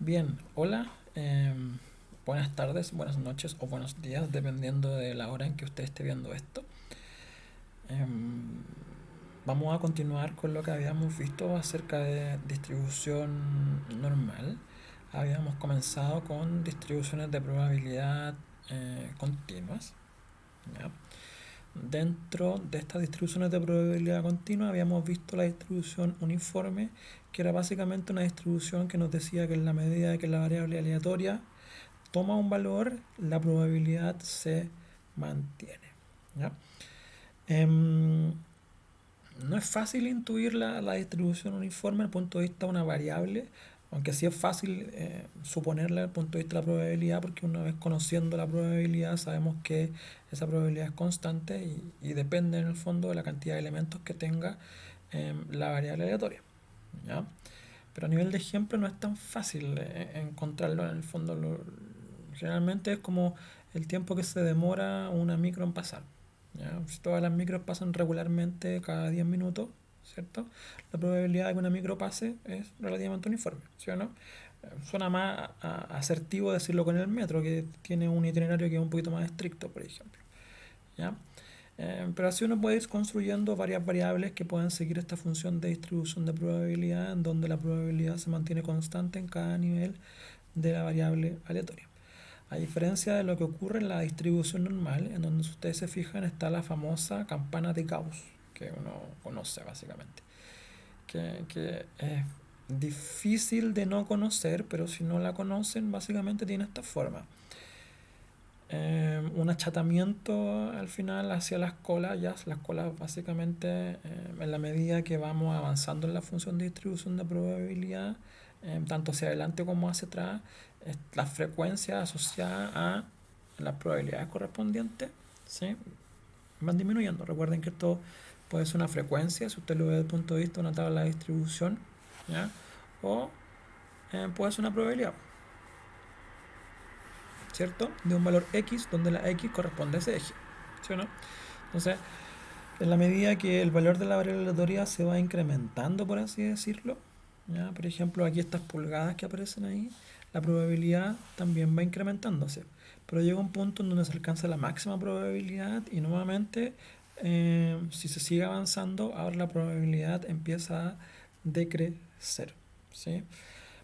Bien, hola, buenas tardes, buenas noches o buenos días, dependiendo de la hora en que usted esté viendo esto. Em, Vamos a continuar con lo que habíamos visto acerca de distribución normal. Habíamos comenzado con distribuciones de probabilidad continuas, ¿ya? Dentro de estas distribuciones de probabilidad continua habíamos visto la distribución uniforme, que era básicamente una distribución que nos decía que en la medida de que la variable aleatoria toma un valor, la probabilidad se mantiene, ¿ya? Em, no es fácil intuir la distribución uniforme desde el punto de vista de una variable, aunque sí es fácil suponerla desde el punto de vista de la probabilidad, porque una vez conociendo la probabilidad sabemos que esa probabilidad es constante y depende en el fondo de la cantidad de elementos que tenga la variable aleatoria, ¿ya? Pero a nivel de ejemplo no es tan fácil encontrarlo en el fondo. Generalmente es como el tiempo que se demora una micro en pasar, ¿ya? Si todas las micros pasan regularmente cada 10 minutos, ¿cierto? La probabilidad de que una micro pase es relativamente uniforme, ¿sí o no? Suena más asertivo decirlo con el metro, que tiene un itinerario que es un poquito más estricto, por ejemplo, ¿ya? Pero así uno puede ir construyendo varias variables que puedan seguir esta función de distribución de probabilidad, en donde la probabilidad se mantiene constante en cada nivel de la variable aleatoria. A diferencia de lo que ocurre en la distribución normal, en donde si ustedes se fijan está la famosa campana de Gauss, que uno conoce básicamente, que es difícil de no conocer, pero si no la conocen básicamente tiene esta forma. Un achatamiento al final hacia las colas, ya las colas básicamente en la medida que vamos avanzando en la función de distribución de probabilidad, tanto hacia adelante como hacia atrás, la frecuencia asociada a las probabilidades correspondientes, ¿sí? Van disminuyendo. Recuerden que esto puede ser una frecuencia, si usted lo ve desde el punto de vista de una tabla de distribución, ¿ya? O puede ser una probabilidad, ¿cierto? De un valor x, donde la x corresponde a ese eje, ¿sí o no? Entonces, en la medida que el valor de la variable aleatoria se va incrementando, por así decirlo, ¿ya? Por ejemplo, aquí estas pulgadas que aparecen ahí, la probabilidad también va incrementándose. Pero llega un punto en donde se alcanza la máxima probabilidad y nuevamente, si se sigue avanzando, ahora la probabilidad empieza a decrecer, ¿sí?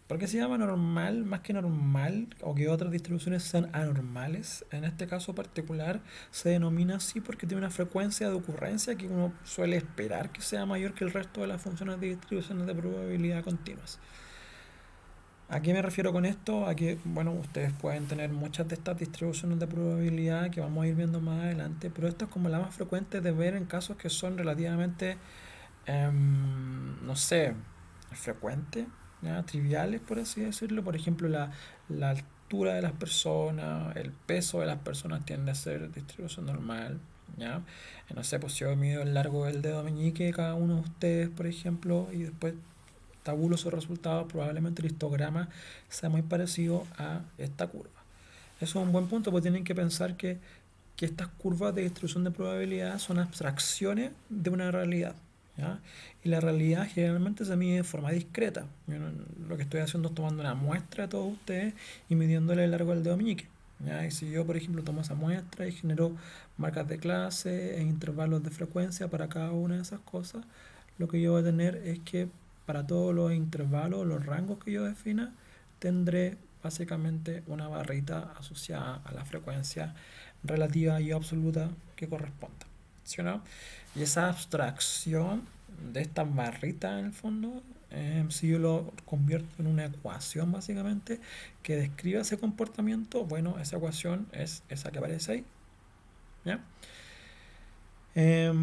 ¿Por qué se llama normal más que normal o que otras distribuciones sean anormales? En este caso particular se denomina así porque tiene una frecuencia de ocurrencia que uno suele esperar que sea mayor que el resto de las funciones de distribuciones de probabilidad continuas. ¿A qué me refiero con esto? A que, bueno, ustedes pueden tener muchas de estas distribuciones de probabilidad que vamos a ir viendo más adelante, pero esta es como la más frecuente de ver en casos que son relativamente, no sé, frecuentes, ¿ya? Triviales, por así decirlo. Por ejemplo, la altura de las personas, el peso de las personas tiende a ser distribución normal, ¿ya? No sé, pues si yo mido el largo del dedo meñique cada uno de ustedes, por ejemplo, y después tabulo sus resultados, probablemente el histograma sea muy parecido a esta curva. Eso es un buen punto, porque tienen que pensar que estas curvas de distribución de probabilidad son abstracciones de una realidad, ¿ya? Y la realidad generalmente se mide de forma discreta. Lo que estoy haciendo es tomando una muestra de todos ustedes y midiéndole el largo del dedo meñique, ¿ya? Y si yo, por ejemplo, tomo esa muestra y genero marcas de clase e intervalos de frecuencia para cada una de esas cosas, lo que yo voy a tener es que para todos los intervalos, los rangos que yo defina, tendré básicamente una barrita asociada a la frecuencia relativa y absoluta que corresponda, ¿sí o no? Y esa abstracción de esta barrita en el fondo, si yo lo convierto en una ecuación básicamente que describa ese comportamiento, bueno, esa ecuación es esa que aparece ahí, ¿ya?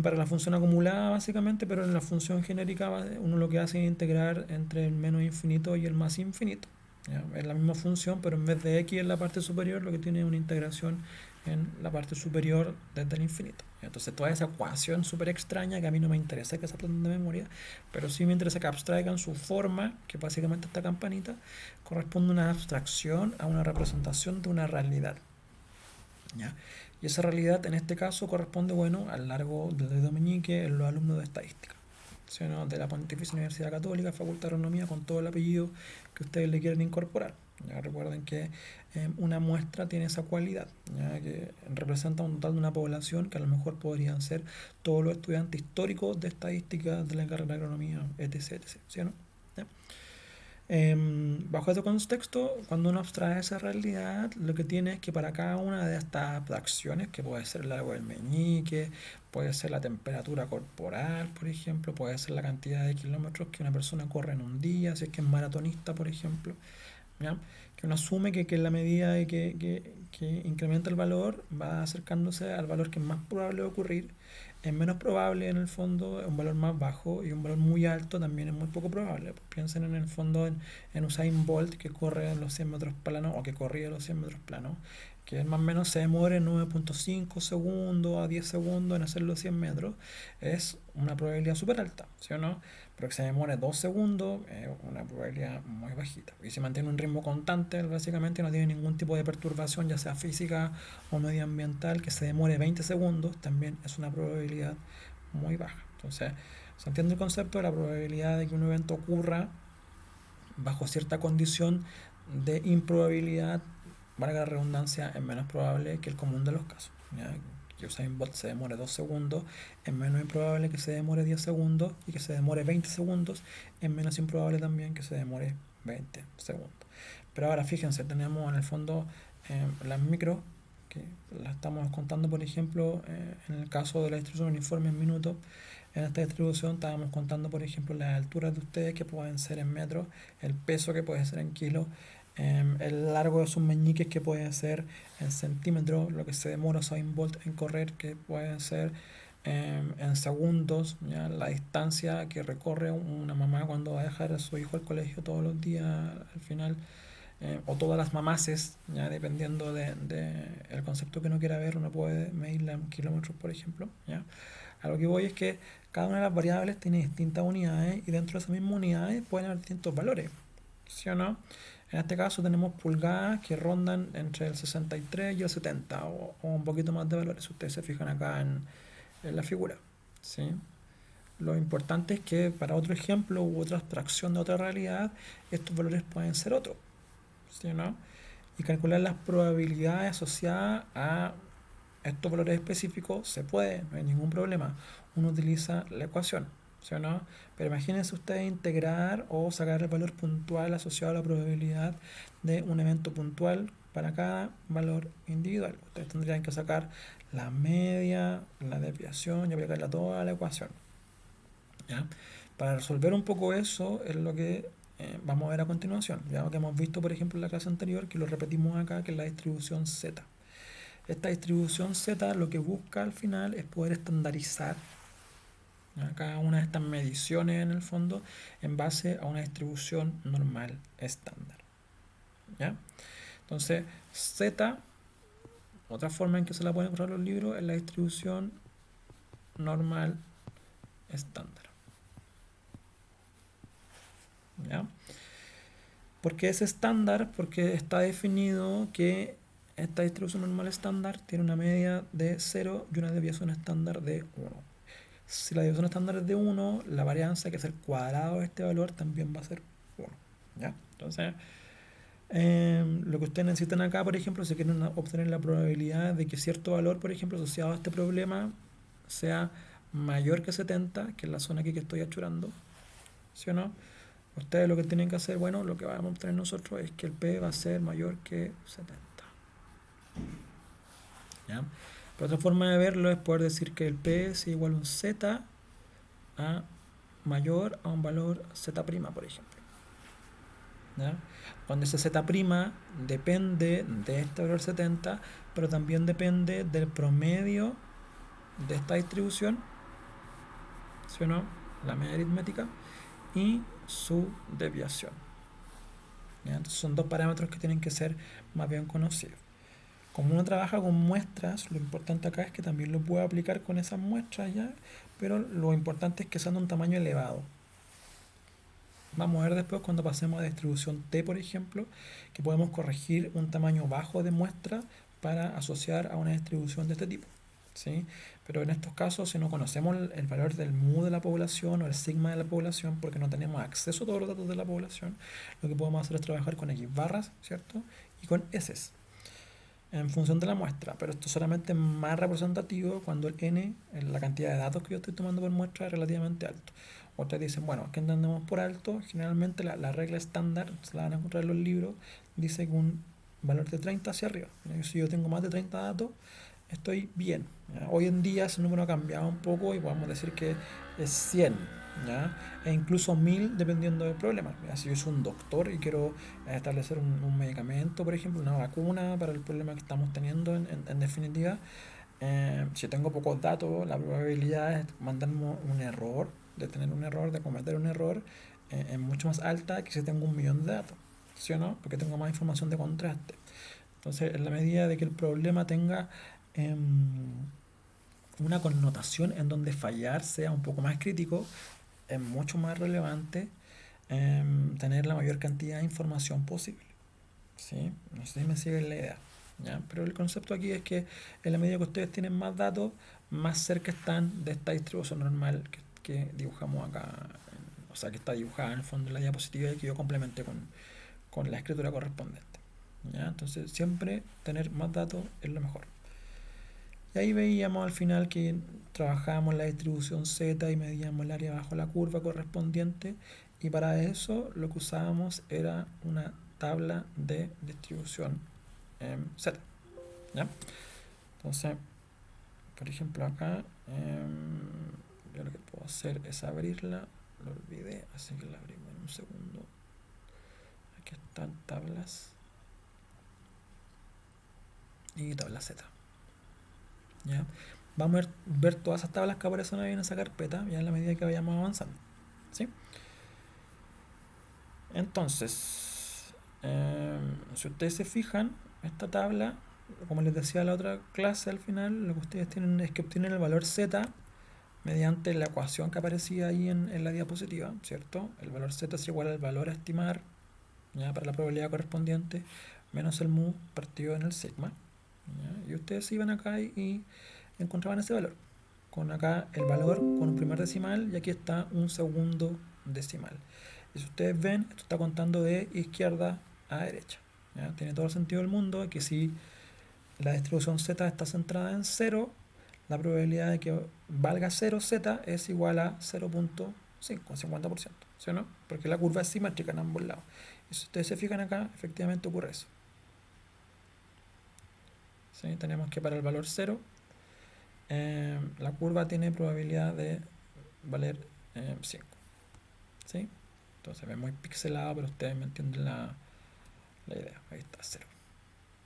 Para la función acumulada básicamente, pero en la función genérica uno lo que hace es integrar entre el menos infinito y el más infinito, ¿ya? Es la misma función, pero en vez de x en la parte superior, lo que tiene es una integración en la parte superior desde el infinito. Entonces toda esa ecuación súper extraña, que a mí no me interesa que se aprendan de memoria, pero sí me interesa que abstraigan su forma, que básicamente esta campanita, corresponde a una abstracción, a una representación de una realidad, ¿ya? Y esa realidad en este caso corresponde, bueno, al largo del dedo meñique en los alumnos de estadística, ¿sí o no? De la Pontificia Universidad Católica, Facultad de Agronomía, con todo el apellido que ustedes le quieren incorporar, Ya recuerden que una muestra tiene esa cualidad, ya que representa un total de una población que a lo mejor podrían ser todos los estudiantes históricos de estadística de la carrera de agronomía, etc, etc, ¿sí o no? ¿Ya? Bajo este contexto, cuando uno abstrae esa realidad, lo que tiene es que para cada una de estas abstracciones, que puede ser el largo del meñique, puede ser la temperatura corporal, por ejemplo, puede ser la cantidad de kilómetros que una persona corre en un día, si es que es maratonista, por ejemplo, ¿ya? Que uno asume que en la medida de que incrementa el valor, va acercándose al valor que es más probable de ocurrir. Es menos probable en el fondo, un valor más bajo, y un valor muy alto también es muy poco probable. Pues piensen en el fondo en Usain Bolt, que corre en los 100 metros planos o que corría los 100 metros planos, que más o menos se demora 9.5 segundos a 10 segundos en hacer los 100 metros. Es una probabilidad súper alta, ¿sí o no? Pero que se demore 2 segundos es una probabilidad muy bajita. Y si mantiene un ritmo constante, básicamente no tiene ningún tipo de perturbación, ya sea física o medioambiental, que se demore 20 segundos, también es una probabilidad muy baja. Entonces, se entiende el concepto de la probabilidad de que un evento ocurra bajo cierta condición de improbabilidad, valga la redundancia, es menos probable que el común de los casos. ¿Ya? Que Usain Bolt se demore 2 segundos, es menos improbable que se demore 10 segundos, y que se demore 20 segundos, es menos improbable también que se demore 20 segundos. Pero ahora fíjense, tenemos en el fondo las micro, que las estamos contando, por ejemplo, en el caso de la distribución uniforme en minutos. En esta distribución estábamos contando, por ejemplo, las alturas de ustedes, que pueden ser en metros, el peso, que puede ser en kilos, el largo de sus meñiques, que puede ser en centímetros, lo que se demora Usain Bolt en correr, que puede ser en segundos, ¿ya? La distancia que recorre una mamá cuando va a dejar a su hijo al colegio todos los días al final, o todas las mamaces, ya dependiendo de el concepto que uno quiera ver, uno puede medirla en kilómetros, por ejemplo, ¿ya? A lo que voy es que cada una de las variables tiene distintas unidades, y dentro de esas mismas unidades pueden haber distintos valores, ¿sí o no? En este caso tenemos pulgadas que rondan entre el 63 y el 70, o un poquito más de valores, si ustedes se fijan acá en la figura, ¿sí? Lo importante es que para otro ejemplo u otra abstracción de otra realidad, estos valores pueden ser otros, ¿sí o no? Y calcular las probabilidades asociadas a estos valores específicos se puede, no hay ningún problema. Uno utiliza la ecuación, ¿sí o no? Pero imagínense ustedes integrar o sacar el valor puntual asociado a la probabilidad de un evento puntual para cada valor individual. Ustedes tendrían que sacar la media, la desviación y aplicarla toda a la ecuación, ¿ya? Para resolver un poco eso es lo que vamos a ver a continuación. Ya que hemos visto, por ejemplo, en la clase anterior, que lo repetimos acá, que es la distribución Z. Esta distribución Z lo que busca al final es poder estandarizar, ¿ya? Cada una de estas mediciones en el fondo en base a una distribución normal estándar, ¿ya? Entonces, Z, otra forma en que se la pueden encontrar los libros, es la distribución normal estándar, ¿ya? ¿Por qué es estándar? Porque está definido que esta distribución normal estándar tiene una media de 0 y una desviación estándar de 1. Si la desviación estándar es de 1, la varianza, que es el cuadrado de este valor, también va a ser 1, ¿ya? Entonces, lo que ustedes necesitan acá, por ejemplo, si quieren obtener la probabilidad de que cierto valor, por ejemplo, asociado a este problema, sea mayor que 70, que es la zona aquí que estoy achurando, ¿sí o no? Ustedes lo que tienen que hacer, bueno, lo que vamos a obtener nosotros es que el P va a ser mayor que 70, ¿ya? Pero otra forma de verlo es poder decir que el P es igual a un Z a mayor a un valor Z', por ejemplo, ¿ya? Donde ese Z' depende de este valor 70, pero también depende del promedio de esta distribución, ¿sí o no? La media aritmética y su desviación, ¿ya? Entonces son dos parámetros que tienen que ser más bien conocidos. Como uno trabaja con muestras, lo importante acá es que también lo puede aplicar con esas muestras, ¿ya? Pero lo importante es que sean de un tamaño elevado. Vamos a ver después, cuando pasemos a distribución T, por ejemplo, que podemos corregir un tamaño bajo de muestra para asociar a una distribución de este tipo, ¿sí? Pero en estos casos, si no conocemos el valor del mu de la población o el sigma de la población, porque no tenemos acceso a todos los datos de la población, lo que podemos hacer es trabajar con X barras, ¿cierto? Y con S en función de la muestra, pero esto es solamente más representativo cuando el n, la cantidad de datos que yo estoy tomando por muestra, es relativamente alto. Ustedes dicen, bueno, ¿qué entendemos por alto? Generalmente la regla estándar, se la van a encontrar en los libros, dice que un valor de 30 hacia arriba. Si yo tengo más de 30 datos, estoy bien. ¿Ya? Hoy en día ese número ha cambiado un poco y podemos decir que es 100, ¿ya? E incluso 1000 dependiendo del problema. ¿Ya? Si yo soy un doctor y quiero establecer un medicamento, por ejemplo, una vacuna para el problema que estamos teniendo en definitiva, si tengo pocos datos, la probabilidad de mandarme un error, de tener un error, de cometer un error, es mucho más alta que si tengo 1 millón de datos, ¿sí o no? Porque tengo más información de contraste. Entonces, en la medida de que el problema tenga una connotación en donde fallar sea un poco más crítico, es mucho más relevante tener la mayor cantidad de información posible. ¿Sí? No sé si me siguen la idea. ¿Ya? Pero el concepto aquí es que en la medida que ustedes tienen más datos, más cerca están de esta distribución normal que dibujamos acá, o sea, que está dibujada en el fondo de la diapositiva y que yo complementé con la escritura correspondiente. ¿Ya? Entonces, siempre tener más datos es lo mejor. Y ahí veíamos al final que trabajábamos la distribución Z y medíamos el área bajo la curva correspondiente, y para eso lo que usábamos era una tabla de distribución Z. ¿Ya? Entonces, por ejemplo acá, yo lo que puedo hacer es abrirla, lo olvidé, así que la abrimos en un segundo. Aquí están tablas y tabla Z. ¿Ya? Vamos a ver todas esas tablas que aparecen ahí en esa carpeta, ya en la medida que vayamos avanzando, ¿sí? Entonces, si ustedes se fijan, esta tabla, como les decía en la otra clase, al final lo que ustedes tienen es que obtienen el valor z mediante la ecuación que aparecía ahí en la diapositiva, ¿cierto? El valor z es igual al valor a estimar, ¿ya? Para la probabilidad correspondiente, menos el mu partido en el sigma, ¿ya? Y ustedes iban acá y encontraban ese valor, con acá el valor con un primer decimal y aquí está un segundo decimal. Y si ustedes ven, esto está contando de izquierda a derecha, ¿ya? Tiene todo el sentido del mundo que si la distribución z está centrada en 0, la probabilidad de que valga 0 z es igual a 0.5, 50%, ¿sí o no? Porque la curva es simétrica en ambos lados. Y si ustedes se fijan acá, efectivamente ocurre eso. ¿Sí? Tenemos que para el valor 0, la curva tiene probabilidad de valer 5. ¿Sí? Entonces se ve muy pixelado, pero ustedes me entienden la idea. Ahí está, 0.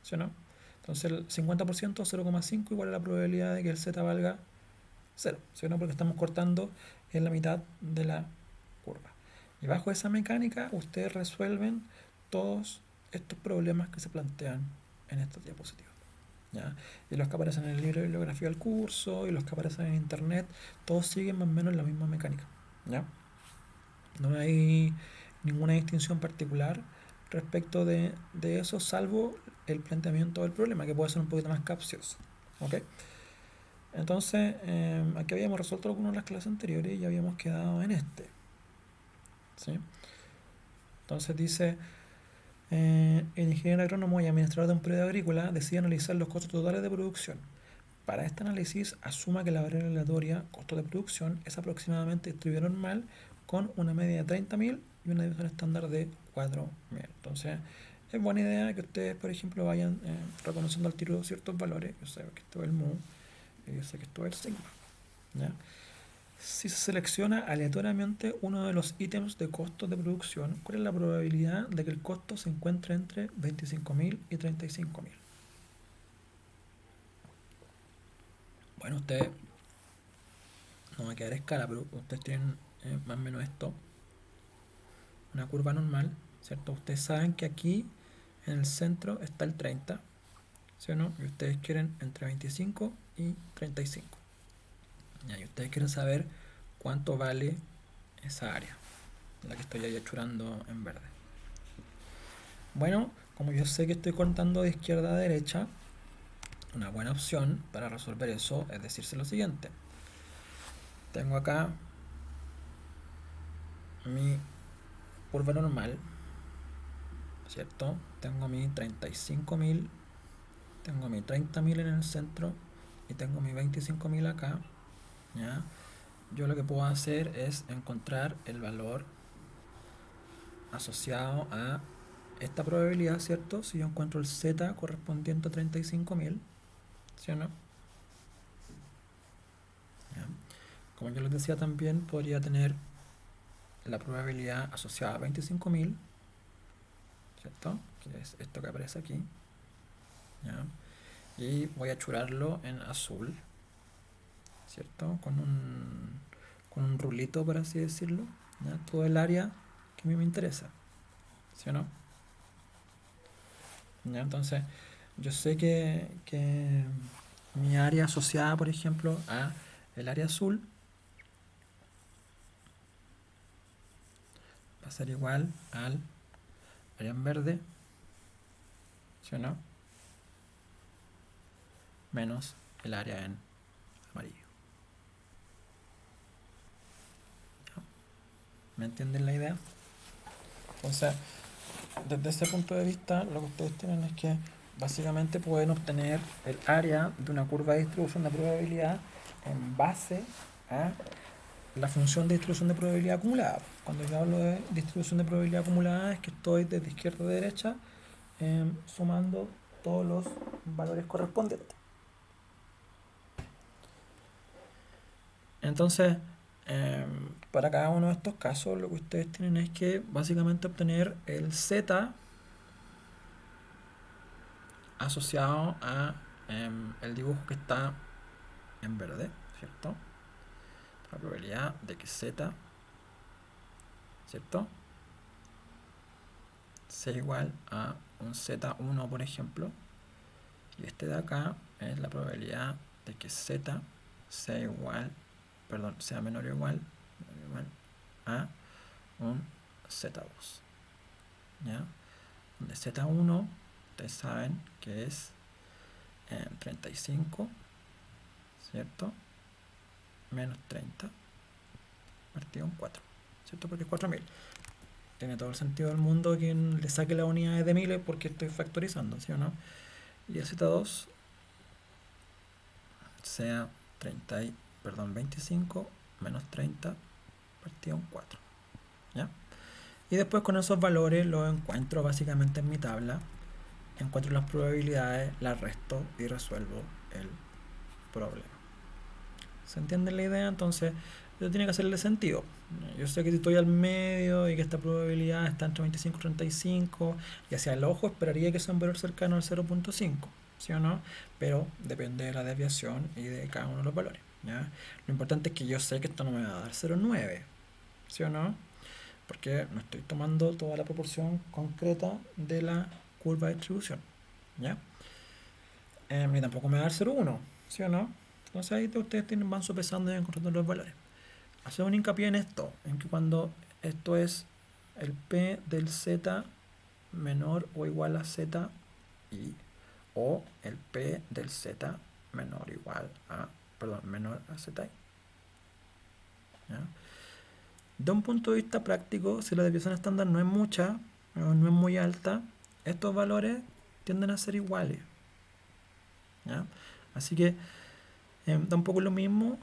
¿Sí o no? Entonces el 50%, 0,5 igual a la probabilidad de que el z valga 0. ¿Sí o no? Porque estamos cortando en la mitad de la curva. Y bajo esa mecánica ustedes resuelven todos estos problemas que se plantean en estas diapositivas. ¿Ya? Y los que aparecen en el libro de bibliografía del curso y los que aparecen en internet, todos siguen más o menos la misma mecánica. ¿Ya? No hay ninguna distinción particular respecto de eso, salvo el planteamiento del problema, que puede ser un poquito más capcioso. ¿Ok? Entonces, aquí habíamos resuelto algunas de las clases anteriores y ya habíamos quedado en este. ¿Sí? Entonces dice, el ingeniero agrónomo y administrador de un periodo agrícola decide analizar los costos totales de producción. Para este análisis, asuma que la variable aleatoria costo de producción es aproximadamente distribuida normal con una media de 30.000 y una división estándar de 4.000. Entonces, es buena idea que ustedes, por ejemplo, vayan reconociendo al tiro ciertos valores. Yo sé que esto es el mu y yo sé que esto es el sigma. ¿Ya? Si se selecciona aleatoriamente uno de los ítems de costos de producción, ¿cuál es la probabilidad de que el costo se encuentre entre 25.000 y 35.000? Bueno, ustedes, no va a quedar escala, pero ustedes tienen más o menos esto, una curva normal, ¿cierto? Ustedes saben que aquí en el centro está el 30, ¿sí o no? Y ustedes quieren entre 25 y 35. Y ustedes quieren saber cuánto vale esa área, la que estoy ahí achurando en verde. Bueno, como yo sé que estoy contando de izquierda a derecha, Una buena opción para resolver eso es decirse lo siguiente. Tengo acá mi curva normal, ¿cierto? Tengo mi 35.000, tengo mi 30.000 en el centro y tengo mi 25.000 acá, ¿ya? Yo lo que puedo hacer es encontrar el valor asociado a esta probabilidad, ¿cierto? Si yo encuentro el z correspondiente a 35.000, ¿sí o no? ¿Ya? Como yo les decía también, podría tener la probabilidad asociada a 25.000, ¿cierto? Que es esto que aparece aquí, ¿ya? Y voy a churarlo en azul, ¿cierto? Con un rulito, por así decirlo, ¿ya? Todo el área que a mí me interesa, ¿sí o no? ¿Ya? Entonces, yo sé que mi área asociada, por ejemplo, a el área azul va a ser igual al área en verde, ¿sí o no? Menos el área en amarillo. ¿Ya? ¿Me entienden la idea? Entonces, desde ese punto de vista, lo que ustedes tienen es que básicamente pueden obtener el área de una curva de distribución de probabilidad en base a la función de distribución de probabilidad acumulada. Cuando yo hablo de distribución de probabilidad acumulada es que estoy desde izquierda a derecha sumando todos los valores correspondientes. Entonces, para cada uno de estos casos, lo que ustedes tienen es que básicamente obtener el z asociado a el dibujo que está en verde, ¿cierto? La probabilidad de que z, ¿cierto?, sea igual a un z1, por ejemplo, y este de acá es la probabilidad de que z sea igual, perdón, sea menor o igual a un z2, ¿ya? Donde z1 ustedes saben que es 35, ¿cierto?, menos 30 partido en 4, ¿cierto? Porque es 4.000. Tiene todo el sentido del mundo que le saque las unidades de miles porque estoy factorizando, ¿sí o no? Y el z2 sea 25 menos 30 partido en 4, ¿ya? Y después con esos valores los encuentro básicamente en mi tabla, encuentro las probabilidades, las resto y resuelvo el problema. ¿Se entiende la idea? Entonces, eso tiene que hacerle sentido. Yo sé que si estoy al medio y que esta probabilidad está entre 25 y 35, y hacia el ojo esperaría que sea un valor cercano al 0.5, ¿sí o no? Pero depende de la desviación y de cada uno de los valores, ¿ya? Lo importante es que yo sé que esto no me va a dar 0.9, ¿sí o no? Porque no estoy tomando toda la proporción concreta de la curva de distribución, ¿ya? Ni tampoco me va a dar 0.1, ¿sí o no? Entonces ahí ustedes van sopesando y encontrando los valores. Hacer un hincapié en esto, en que cuando esto es el P del Z menor o igual a Z y o el P del Z menor o igual a, perdón, menor a Z y. ¿Ya? De un punto de vista práctico, si la desviación estándar no es mucha, no es muy alta, estos valores tienden a ser iguales, ¿ya? Así que da un poco lo mismo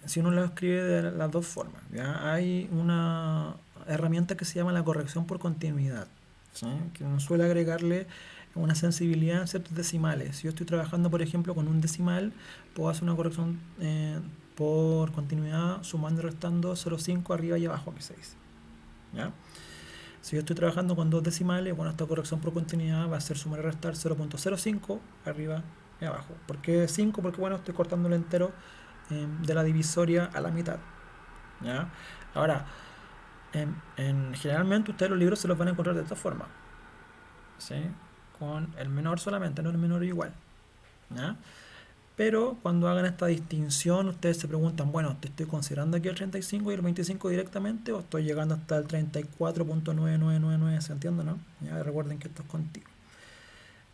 si uno lo escribe de las dos formas, ¿ya? Hay una herramienta que se llama la corrección por continuidad, ¿sí?, que uno suele agregarle una sensibilidad en ciertos decimales. Si yo estoy trabajando, por ejemplo, con un decimal, puedo hacer una corrección por continuidad sumando y restando 0,5 arriba y abajo, que se dice, ¿ya? Si yo estoy trabajando con dos decimales, bueno, esta corrección por continuidad va a ser sumar y restar 0.05 arriba y abajo. ¿Por qué 5? Porque, bueno, estoy cortando el entero de la divisoria a la mitad, ¿ya? Ahora, generalmente ustedes los libros se los van a encontrar de esta forma, ¿sí?, con el menor solamente, no el menor igual, ¿ya? Pero cuando hagan esta distinción, ustedes se preguntan, bueno, ¿te estoy considerando aquí el 35 y el 25 directamente o estoy llegando hasta el 34.9999? ¿Se entiende, no? Ya recuerden que esto es continuo.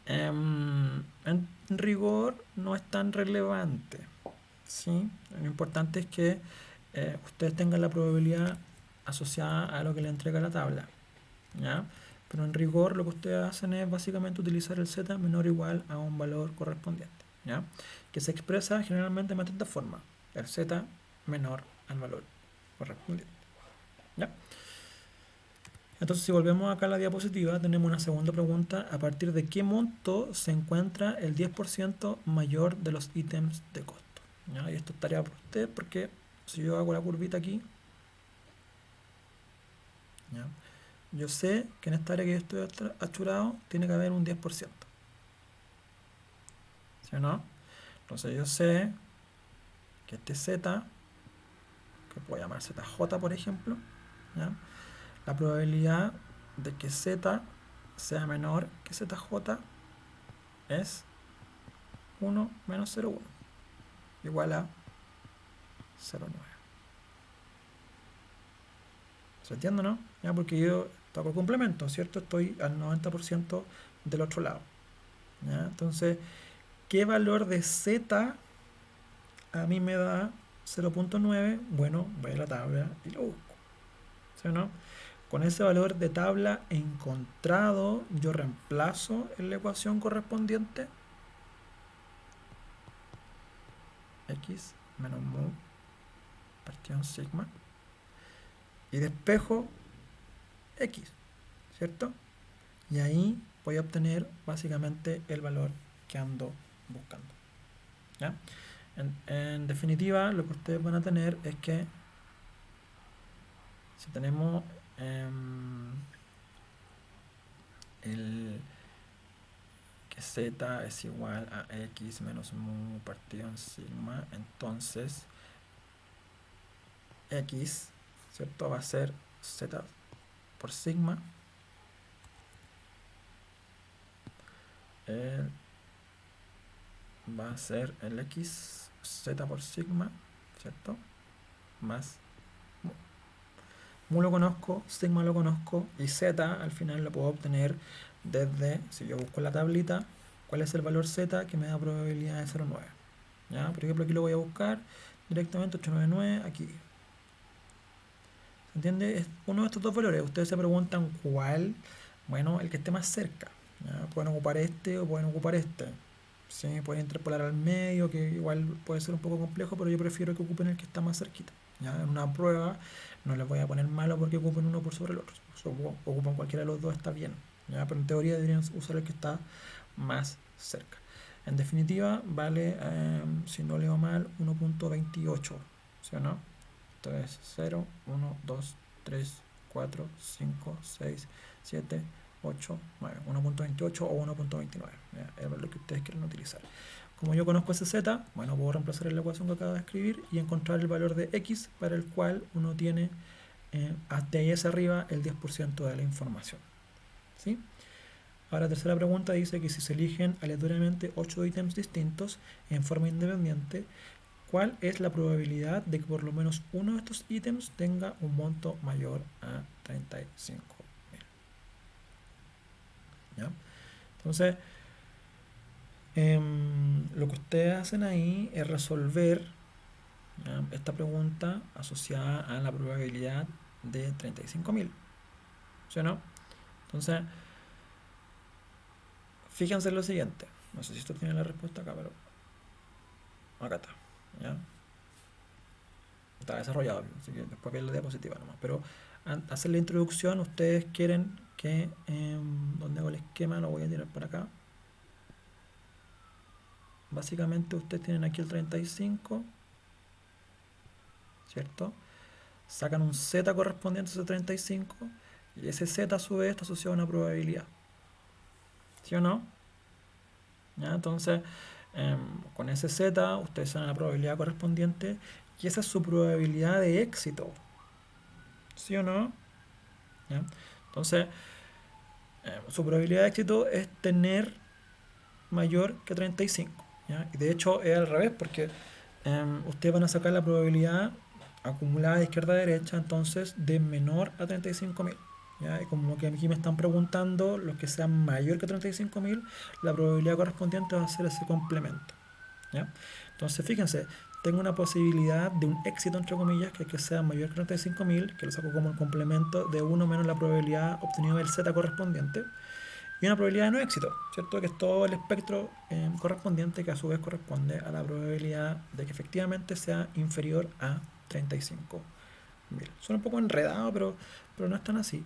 En rigor no es tan relevante, ¿sí? Lo importante es que ustedes tengan la probabilidad asociada a lo que le entrega la tabla, ¿ya? Pero en rigor lo que ustedes hacen es básicamente utilizar el z menor o igual a un valor correspondiente, ¿ya? Que se expresa generalmente de esta forma: el z menor al valor correspondiente, ¿ya? Entonces, si volvemos acá a la diapositiva, tenemos una segunda pregunta: ¿a partir de qué monto se encuentra el 10% mayor de los ítems de costo? ¿Ya? Y esto es tarea para usted, porque si yo hago la curvita aquí, ¿ya? Yo sé que en esta área que yo estoy achurado tiene que haber un 10%, ¿sí o no? Entonces yo sé que este z, que puedo llamar zj por ejemplo, ¿ya? La probabilidad de que z sea menor que zj es 1 menos 0,1 igual a 0,9. ¿Se entiende, no? ¿Ya? Porque yo toco complemento, ¿cierto? Estoy al 90% del otro lado, ¿ya? Entonces, ¿qué valor de z a mí me da 0,9? Bueno, voy a la tabla y lo busco, ¿sí o no? Con ese valor de tabla encontrado, yo reemplazo en la ecuación correspondiente x menos mu partido en sigma y despejo x, ¿cierto? Y ahí voy a obtener básicamente el valor que ando buscando, ¿ya? En definitiva, lo que ustedes van a tener es que si tenemos el que z es igual a x menos mu partido en sigma, entonces x, ¿cierto? Va a ser z por sigma va a ser el x z por sigma, ¿cierto? Más mu. Mu lo conozco, sigma lo conozco y z al final lo puedo obtener desde, si yo busco la tablita, cuál es el valor z que me da probabilidad de 0,9. ¿Ya? Por ejemplo, aquí lo voy a buscar directamente, 899, aquí. ¿Se entiende? Es uno de estos dos valores. Ustedes se preguntan cuál. Bueno, el que esté más cerca. ¿Ya? Pueden ocupar este o pueden ocupar este. ¿Sí? Pueden interpolar al medio, que igual puede ser un poco complejo, pero yo prefiero que ocupen el que está más cerquita. ¿Ya? En una prueba no les voy a poner malo porque ocupen uno por sobre el otro. Si ocupan cualquiera de los dos está bien. ¿Ya? Pero en teoría deberían usar el que está más cerca. En definitiva, vale, si no leo mal, 1,28. ¿Sí o no? Entonces 0, 1, 2, 3, 4, 5, 6, 7, 8, 9. 1,28 o 1,29. Es lo que ustedes quieren utilizar. Como yo conozco ese z, bueno, puedo reemplazar en la ecuación que acabo de escribir y encontrar el valor de x para el cual uno tiene hasta ahí hacia arriba el 10% de la información. ¿Sí? Ahora, la tercera pregunta dice que si se eligen aleatoriamente 8 ítems distintos en forma independiente, ¿cuál es la probabilidad de que por lo menos uno de estos ítems tenga un monto mayor a 35.000? ¿Ya? Entonces, lo que ustedes hacen ahí es resolver, ¿ya?, esta pregunta asociada a la probabilidad de 35.000. ¿Sí o no? Entonces, fíjense en lo siguiente. No sé si esto tiene la respuesta acá, pero acá está. ¿Ya? Está desarrollado, así que después vean la diapositiva nomás. Pero al hacer la introducción, ustedes quieren que, donde hago el esquema, lo voy a tirar para acá. Básicamente ustedes tienen aquí el 35, ¿cierto? Sacan un z correspondiente a ese 35 y ese z a su vez está asociado a una probabilidad. ¿Sí o no? ¿Ya? Entonces, con ese z ustedes saben la probabilidad correspondiente y esa es su probabilidad de éxito. ¿Sí o no? ¿Ya? Entonces, su probabilidad de éxito es tener mayor que 35. ¿Ya? Y de hecho es al revés, porque ustedes van a sacar la probabilidad acumulada de izquierda a derecha, entonces de menor a 35.000. ¿ya? Y como que aquí me están preguntando, los que sean mayor que 35.000, la probabilidad correspondiente va a ser ese complemento, ¿ya? Entonces, fíjense, tengo una posibilidad de un éxito, entre comillas, que es que sea mayor que 35.000, que lo saco como el complemento de uno menos la probabilidad obtenida del z correspondiente, y una probabilidad de no éxito, ¿cierto? Que es todo el espectro correspondiente, que a su vez corresponde a la probabilidad de que efectivamente sea inferior a 35.000. Suena un poco enredado, pero no es tan así.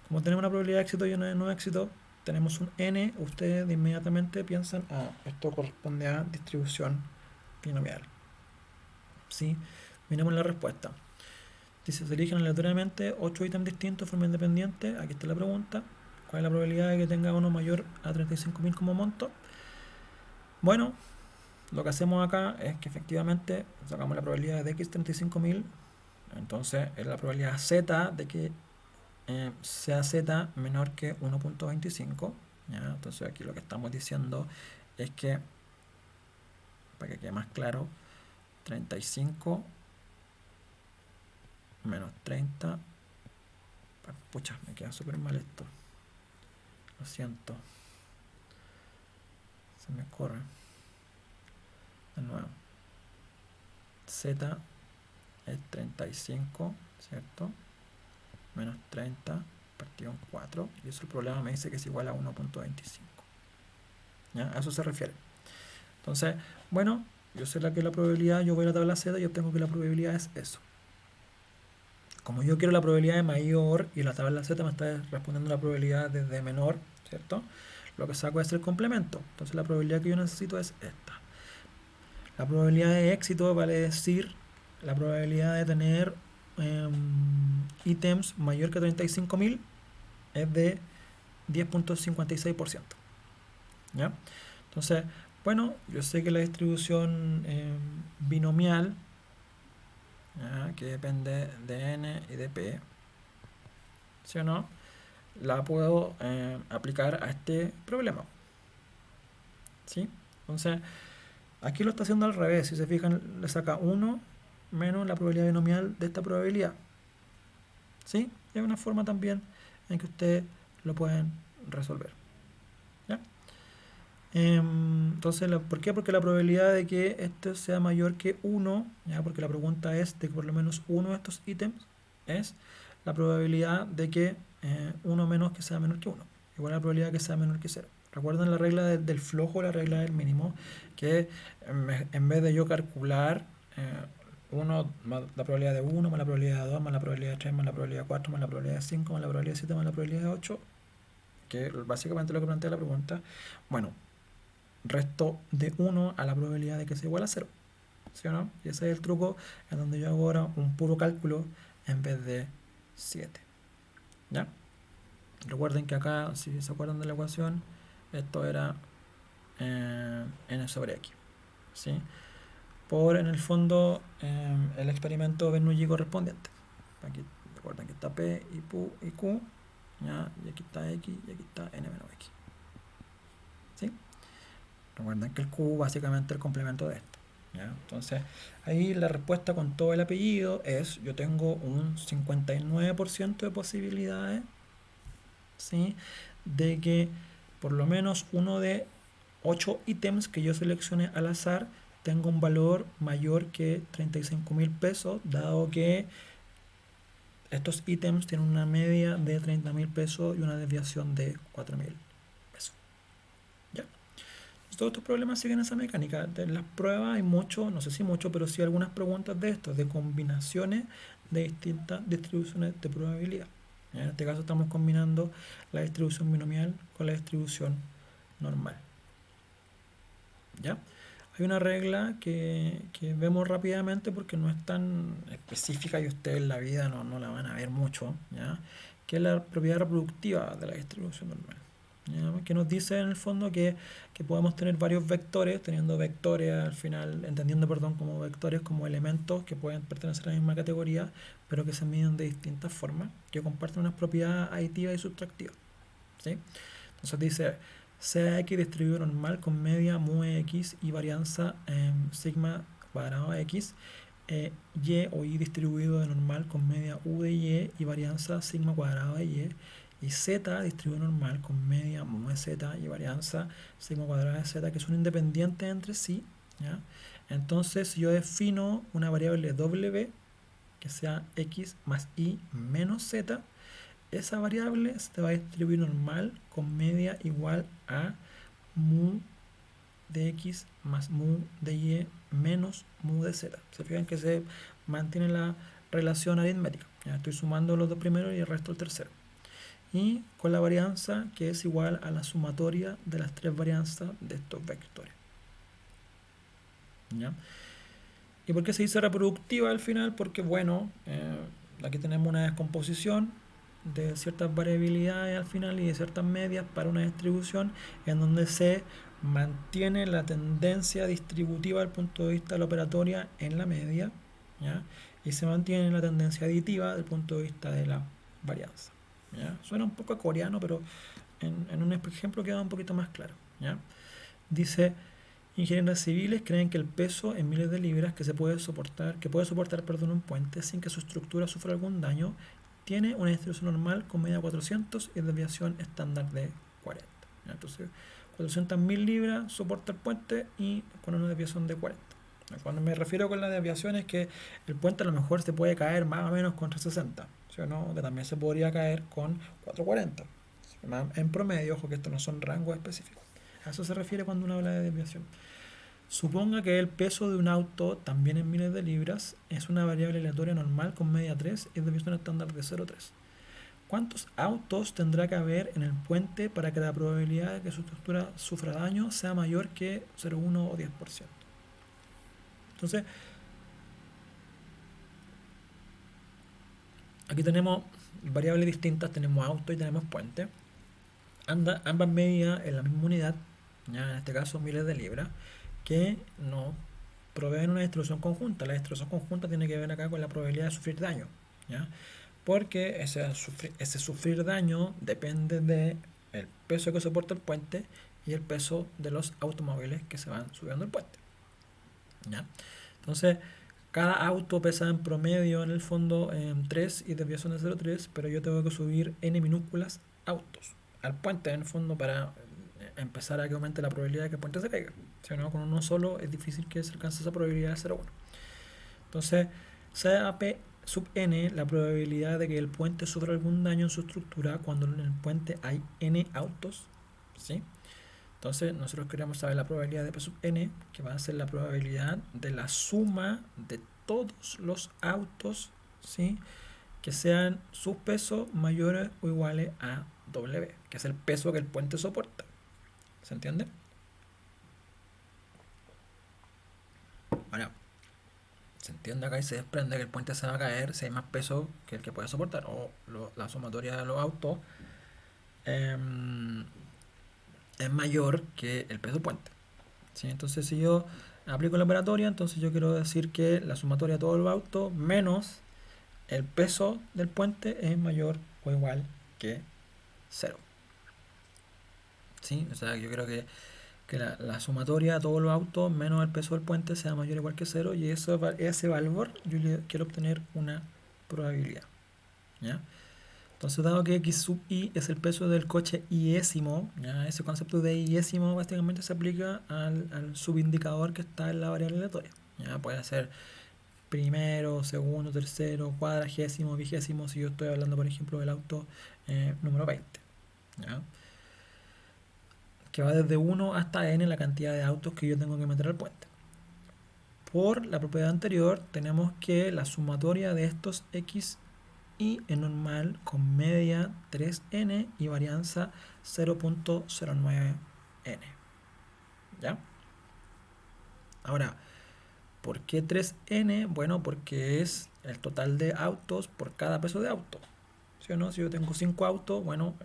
Como tenemos una probabilidad de éxito y una de no éxito, tenemos un n, ustedes de inmediatamente piensan, esto corresponde a distribución binomial. ¿Sí? Miremos la respuesta. Dice, se eligen aleatoriamente 8 ítems distintos de forma independiente. Aquí está la pregunta. ¿Cuál es la probabilidad de que tenga uno mayor a 35.000 como monto? Bueno, lo que hacemos acá es que efectivamente sacamos la probabilidad de x 35.000. Entonces es la probabilidad z de que sea z menor que 1.25. Entonces aquí lo que estamos diciendo es que, para que quede más claro, 35 menos 30. Pucha, me queda súper mal esto. Lo siento. Se me corre. De nuevo. Z es 35, ¿cierto? Menos 30 partido en 4. Y eso el problema me dice que es igual a 1.25. ¿Ya? A eso se refiere. Entonces, bueno, yo sé que la probabilidad, yo voy a la tabla Z y obtengo que la probabilidad es eso. Como yo quiero la probabilidad de mayor y la tabla Z me está respondiendo la probabilidad de menor, ¿cierto? Lo que saco es el complemento. Entonces la probabilidad que yo necesito es esta. La probabilidad de éxito vale decir la probabilidad de tener ítems mayor que 35.000 es de 10.56%. ¿Ya? Entonces, bueno, yo sé que la distribución binomial, ¿ya?, que depende de n y de p, ¿sí o no?, la puedo aplicar a este problema. ¿Sí? Entonces, aquí lo está haciendo al revés. Si se fijan, le saca 1 menos la probabilidad binomial de esta probabilidad. ¿Sí? Y hay una forma también en que ustedes lo pueden resolver. ¿Ya? Entonces, ¿por qué? Porque la probabilidad de que esto sea mayor que 1, ¿ya?, porque la pregunta es de que por lo menos uno de estos ítems es la probabilidad de que 1 menos que sea menor que 1. Igual a la probabilidad de que sea menor que 0. ¿Recuerdan la regla del flojo, la regla del mínimo? Que en vez de yo calcular 1 más la probabilidad de 1, más la probabilidad de 2, más la probabilidad de 3, más la probabilidad de 4, más la probabilidad de 5, más la probabilidad de 7, más la probabilidad de 8, que básicamente lo que plantea la pregunta, bueno, resto de 1 a la probabilidad de que sea igual a 0. ¿Sí o no? Y ese es el truco en donde yo hago ahora un puro cálculo en vez de 7. ¿Ya? Recuerden que acá, si se acuerdan de la ecuación, esto era n sobre x. ¿Sí? Por, en el fondo, el experimento Bernoulli correspondiente. Aquí recuerden que está P y Q, ¿ya? Y aquí está X y aquí está n menos X. ¿Sí? Recuerden que el Q básicamente es el complemento de esto. ¿Ya? Entonces, ahí la respuesta con todo el apellido es, yo tengo un 59% de posibilidades, ¿sí?, de que por lo menos uno de 8 ítems que yo seleccione al azar tenga un valor mayor que 35.000 pesos, dado que estos ítems tienen una media de 30.000 pesos y una desviación de 4.000 pesos. ¿Ya? Todos estos problemas siguen esa mecánica. En las pruebas hay mucho, no sé si mucho, pero sí algunas preguntas de estos, de combinaciones de distintas distribuciones de probabilidad. En este caso estamos combinando la distribución binomial con la distribución normal. ¿Ya? Hay una regla que vemos rápidamente porque no es tan específica y ustedes en la vida no la van a ver mucho, ¿ya?, que es la propiedad reproductiva de la distribución normal. ¿Ya? Que nos dice en el fondo que podemos tener varios vectores, teniendo vectores al final, entendiendo, perdón, como vectores como elementos que pueden pertenecer a la misma categoría, pero que se miden de distintas formas, que comparten unas propiedades aditivas y subtractivas. ¿Sí? Entonces dice, sea x distribuido normal con media mu x y varianza sigma cuadrado de x, y o y distribuido de normal con media u de y varianza sigma cuadrado de y y z distribuido normal con media mu de z y varianza sigma cuadrada de z, que son independientes entre sí, ¿ya? Entonces, si yo defino una variable w que sea x más y menos z, esa variable se va a distribuir normal con media igual a mu de x más mu de y menos mu de z. Se fijan que se mantiene la relación aritmética. Ya estoy sumando los dos primeros y el resto el tercero. Y con la varianza que es igual a la sumatoria de las tres varianzas de estos vectores. ¿Ya? ¿Y por qué se dice reproductiva al final? Porque, bueno, aquí tenemos una descomposición de ciertas variabilidades al final y de ciertas medias para una distribución en donde se mantiene la tendencia distributiva desde el punto de vista de la operatoria en la media, ¿ya? Y se mantiene la tendencia aditiva desde el punto de vista de la varianza, ¿ya? Suena un poco a coreano, pero en un ejemplo queda un poquito más claro, ¿ya? Dice: ingenieros civiles creen que el peso en miles de libras que puede soportar un puente sin que su estructura sufra algún daño tiene una distribución normal con media 400 y desviación estándar de 40. Entonces, 400.000 libras soporta el puente y con una desviación de 40. Cuando me refiero con la desviación es que el puente a lo mejor se puede caer más o menos con 360, ¿sí o no? Que también se podría caer con 440. En promedio, ojo que estos no son rangos específicos. A eso se refiere cuando uno habla de desviación. Suponga que el peso de un auto, también en miles de libras, es una variable aleatoria normal con media 3 y desviación estándar de 0,3. ¿Cuántos autos tendrá que haber en el puente para que la probabilidad de que su estructura sufra daño sea mayor que 0,1 o 10%? Entonces, aquí tenemos variables distintas, tenemos auto y tenemos puente. Ambas medidas en la misma unidad, ya en este caso miles de libras, que nos proveen una distribución conjunta. La distribución conjunta tiene que ver acá con la probabilidad de sufrir daño, ¿ya? Porque ese sufrir daño depende del peso que soporta el puente y el peso de los automóviles que se van subiendo el puente, ¿ya? Entonces, cada auto pesa en promedio en el fondo 3 y desviación de 0,3, pero yo tengo que subir n minúsculas autos al puente en el fondo para empezar a que aumente la probabilidad de que el puente se caiga. Si no, con uno solo es difícil que se alcance esa probabilidad de 0,1. Entonces, sea P sub n la probabilidad de que el puente sufra algún daño en su estructura cuando en el puente hay n autos, ¿sí? Entonces, nosotros queremos saber la probabilidad de P sub n, que va a ser la probabilidad de la suma de todos los autos, ¿sí?, que sean sus pesos mayores o iguales a W, que es el peso que el puente soporta. ¿Se entiende? Bueno, se entiende acá y se desprende que el puente se va a caer si hay más peso que el que puede soportar, o la sumatoria de los autos es mayor que el peso puente, ¿sí? Entonces, si yo aplico la operatoria, entonces yo quiero decir que la sumatoria de todos los autos menos el peso del puente es mayor o igual que 0. ¿Sí? O sea, yo creo que la sumatoria de todos los autos menos el peso del puente sea mayor o igual que 0, y ese valor yo quiero obtener una probabilidad, ¿ya? Entonces, dado que x sub i es el peso del coche iésimo, ¿ya? Ese concepto de iésimo básicamente se aplica al subindicador que está en la variable aleatoria, ¿ya? Puede ser primero, segundo, tercero, cuadragésimo, vigésimo, si yo estoy hablando, por ejemplo, del auto número 20, ¿ya?, que va desde 1 hasta n la cantidad de autos que yo tengo que meter al puente. Por la propiedad anterior, tenemos que la sumatoria de estos x y es normal con media 3n y varianza 0.09n. ¿Ya? Ahora, ¿por qué 3n? Bueno, porque es el total de autos por cada peso de auto, ¿sí o no? Si yo tengo 5 autos, bueno,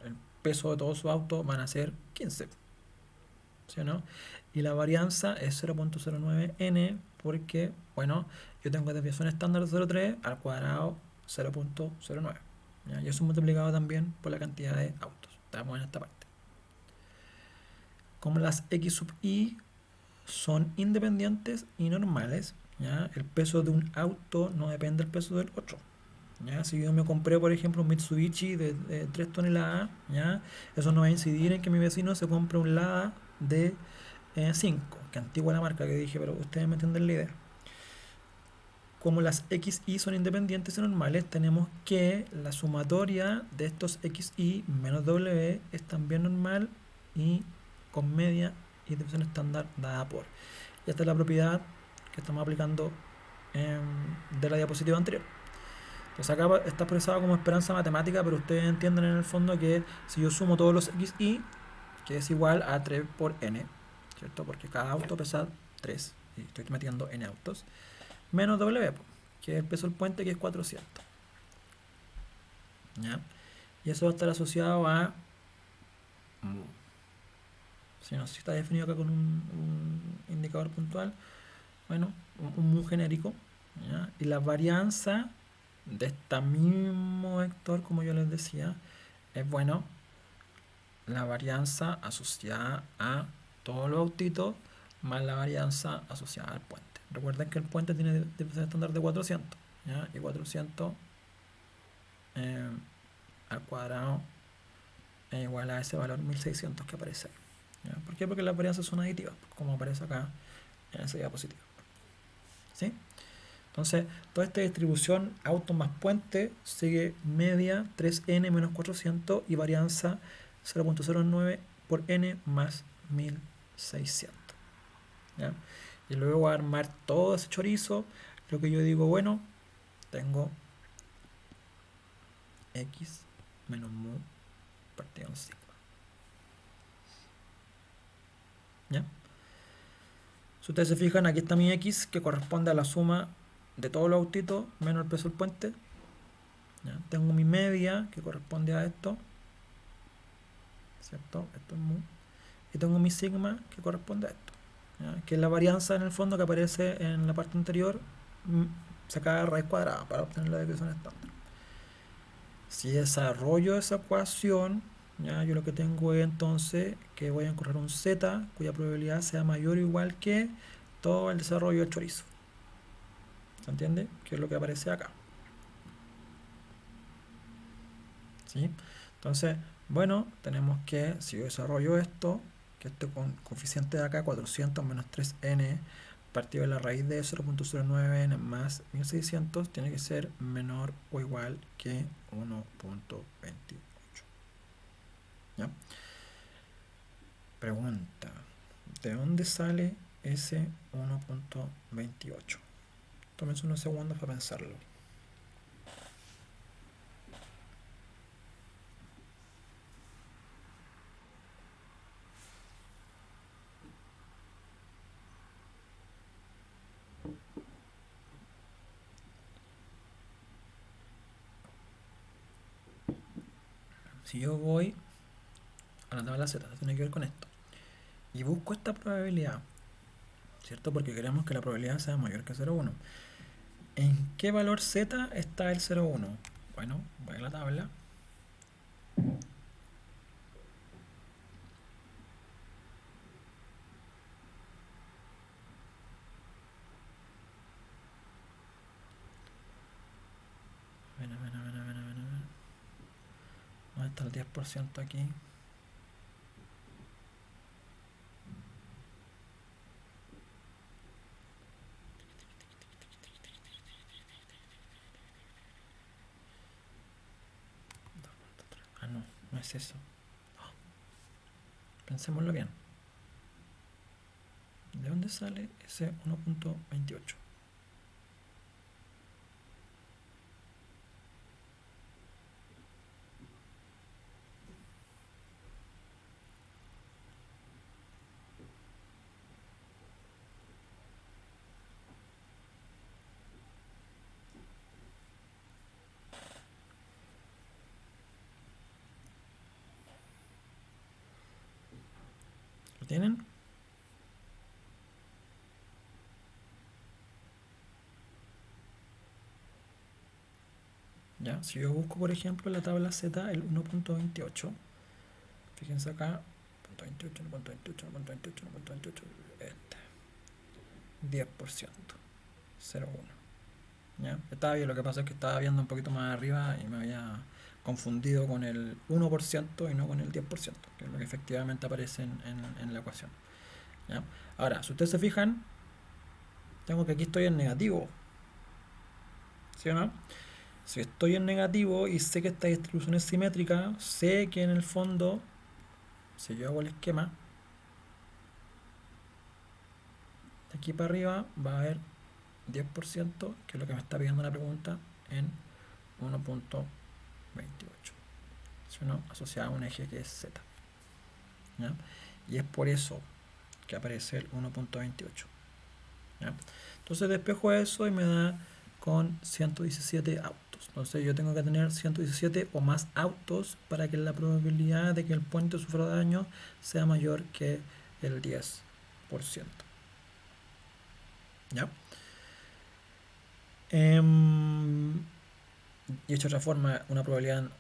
el peso de todos sus autos van a ser 15, ¿sí o no? Y la varianza es 0.09n porque, bueno, yo tengo desviación estándar de 0,3 al cuadrado 0.09, ¿ya? Y eso multiplicado también por la cantidad de autos. Estamos en esta parte. Como las x sub i son independientes y normales, ¿ya?, el peso de un auto no depende del peso del otro, ¿ya? Si yo me compré, por ejemplo, un Mitsubishi de 3 toneladas, ¿ya? Eso no va a incidir en que mi vecino se compre un Lada de 5, que antigua la marca que dije, pero ustedes me entienden la idea. Como las XY son independientes y normales, tenemos que la sumatoria de estos XY menos W es también normal y con media y división estándar dada por. Y esta es la propiedad que estamos aplicando de la diapositiva anterior. Entonces acá está expresado como esperanza matemática, pero ustedes entienden en el fondo que si yo sumo todos los XY, que es igual a 3 por N, ¿cierto? Porque cada auto pesa 3 y estoy metiendo N autos, menos W, que es el peso del puente, que es 400. ¿Ya? Y eso va a estar asociado a, si no sé si está definido acá con un indicador puntual, bueno, un mu genérico, ¿ya? Y la varianza de este mismo vector, como yo les decía, es, bueno, la varianza asociada a todos los autitos más la varianza asociada al puente. Recuerden que el puente tiene división estándar de 400, ¿ya? Y 400 al cuadrado es igual a ese valor 1600 que aparece ahí, ¿ya? ¿Por qué? Porque las varianzas son aditivas, como aparece acá en esa diapositiva. ¿Sí? Entonces, toda esta distribución auto más puente sigue media 3n menos 400 y varianza 0.09 por n más 1600. ¿Ya? Y luego voy a armar todo ese chorizo. Lo que yo digo, bueno, tengo x menos mu partido en sigma. ¿Ya? Si ustedes se fijan, aquí está mi x, que corresponde a la suma de todos los autitos menos el peso del puente. ¿Ya? Tengo mi media, que corresponde a esto, ¿cierto? Esto es mu. Y tengo mi sigma, que corresponde a esto, ¿ya? Que es la varianza en el fondo que aparece en la parte anterior, sacada de raíz cuadrada para obtener la desviación estándar. Si desarrollo esa ecuación, ¿ya? Yo lo que tengo es entonces que voy a encontrar un z cuya probabilidad sea mayor o igual que todo el desarrollo del chorizo. ¿Se entiende? Que es lo que aparece acá. ¿Sí? Entonces, bueno, tenemos que, si yo desarrollo esto, que este coeficiente de acá, 400 menos 3n, partido de la raíz de 0.09n más 1600, tiene que ser menor o igual que 1.28. ¿Ya? Pregunta, ¿de dónde sale ese 1.28? Tómense unos segundos para pensarlo. Si yo voy a la tabla Z, tiene que ver con esto, y busco esta probabilidad, ¿cierto? Porque queremos que la probabilidad sea mayor que 0,1. ¿En qué valor Z está el 0,1? Bueno, voy a la tabla. ¿Dónde está el 10% aquí? Ah, no, no es eso. Pensémoslo bien. ¿De dónde sale ese 1.28? ¿Lo tienen? Ya, si yo busco, por ejemplo, en la tabla Z el 1.28, fíjense acá, 1.28, 1.28, 1.28, 1.28, este, 10%, 0,1. ¿ya? Estaba bien, lo que pasa es que estaba viendo un poquito más arriba y me había confundido con el 1% y no con el 10%, que es lo que efectivamente aparece en la ecuación, ¿ya? Ahora, si ustedes se fijan, tengo que aquí estoy en negativo, ¿sí o no? Si estoy en negativo y sé que esta distribución es simétrica, sé que en el fondo, si yo hago el esquema, de aquí para arriba va a haber 10%, que es lo que me está pidiendo la pregunta, en 1.28. ¿Sí o no? Asociado a un eje que es Z, ¿ya? Y es por eso que aparece el 1.28, ¿ya? Entonces despejo eso y me da con 117 autos. Entonces yo tengo que tener 117 o más autos para que la probabilidad de que el puente sufra daño sea mayor que el 10%, ¿ya? Y hecho de otra forma, una probabilidad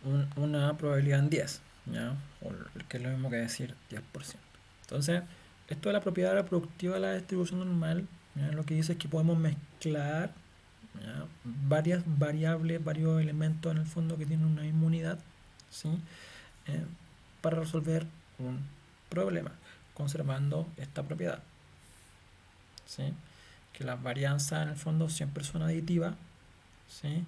en 10, ¿ya? O que es lo mismo que decir 10%. Entonces, esto de la propiedad reproductiva de la distribución normal, ¿ya? Lo que dice es que podemos mezclar, ¿ya? Varias variables, varios elementos en el fondo que tienen una misma unidad, ¿sí? Eh, para resolver un problema, conservando esta propiedad, ¿sí? Que las varianzas en el fondo siempre son aditivas, ¿sí?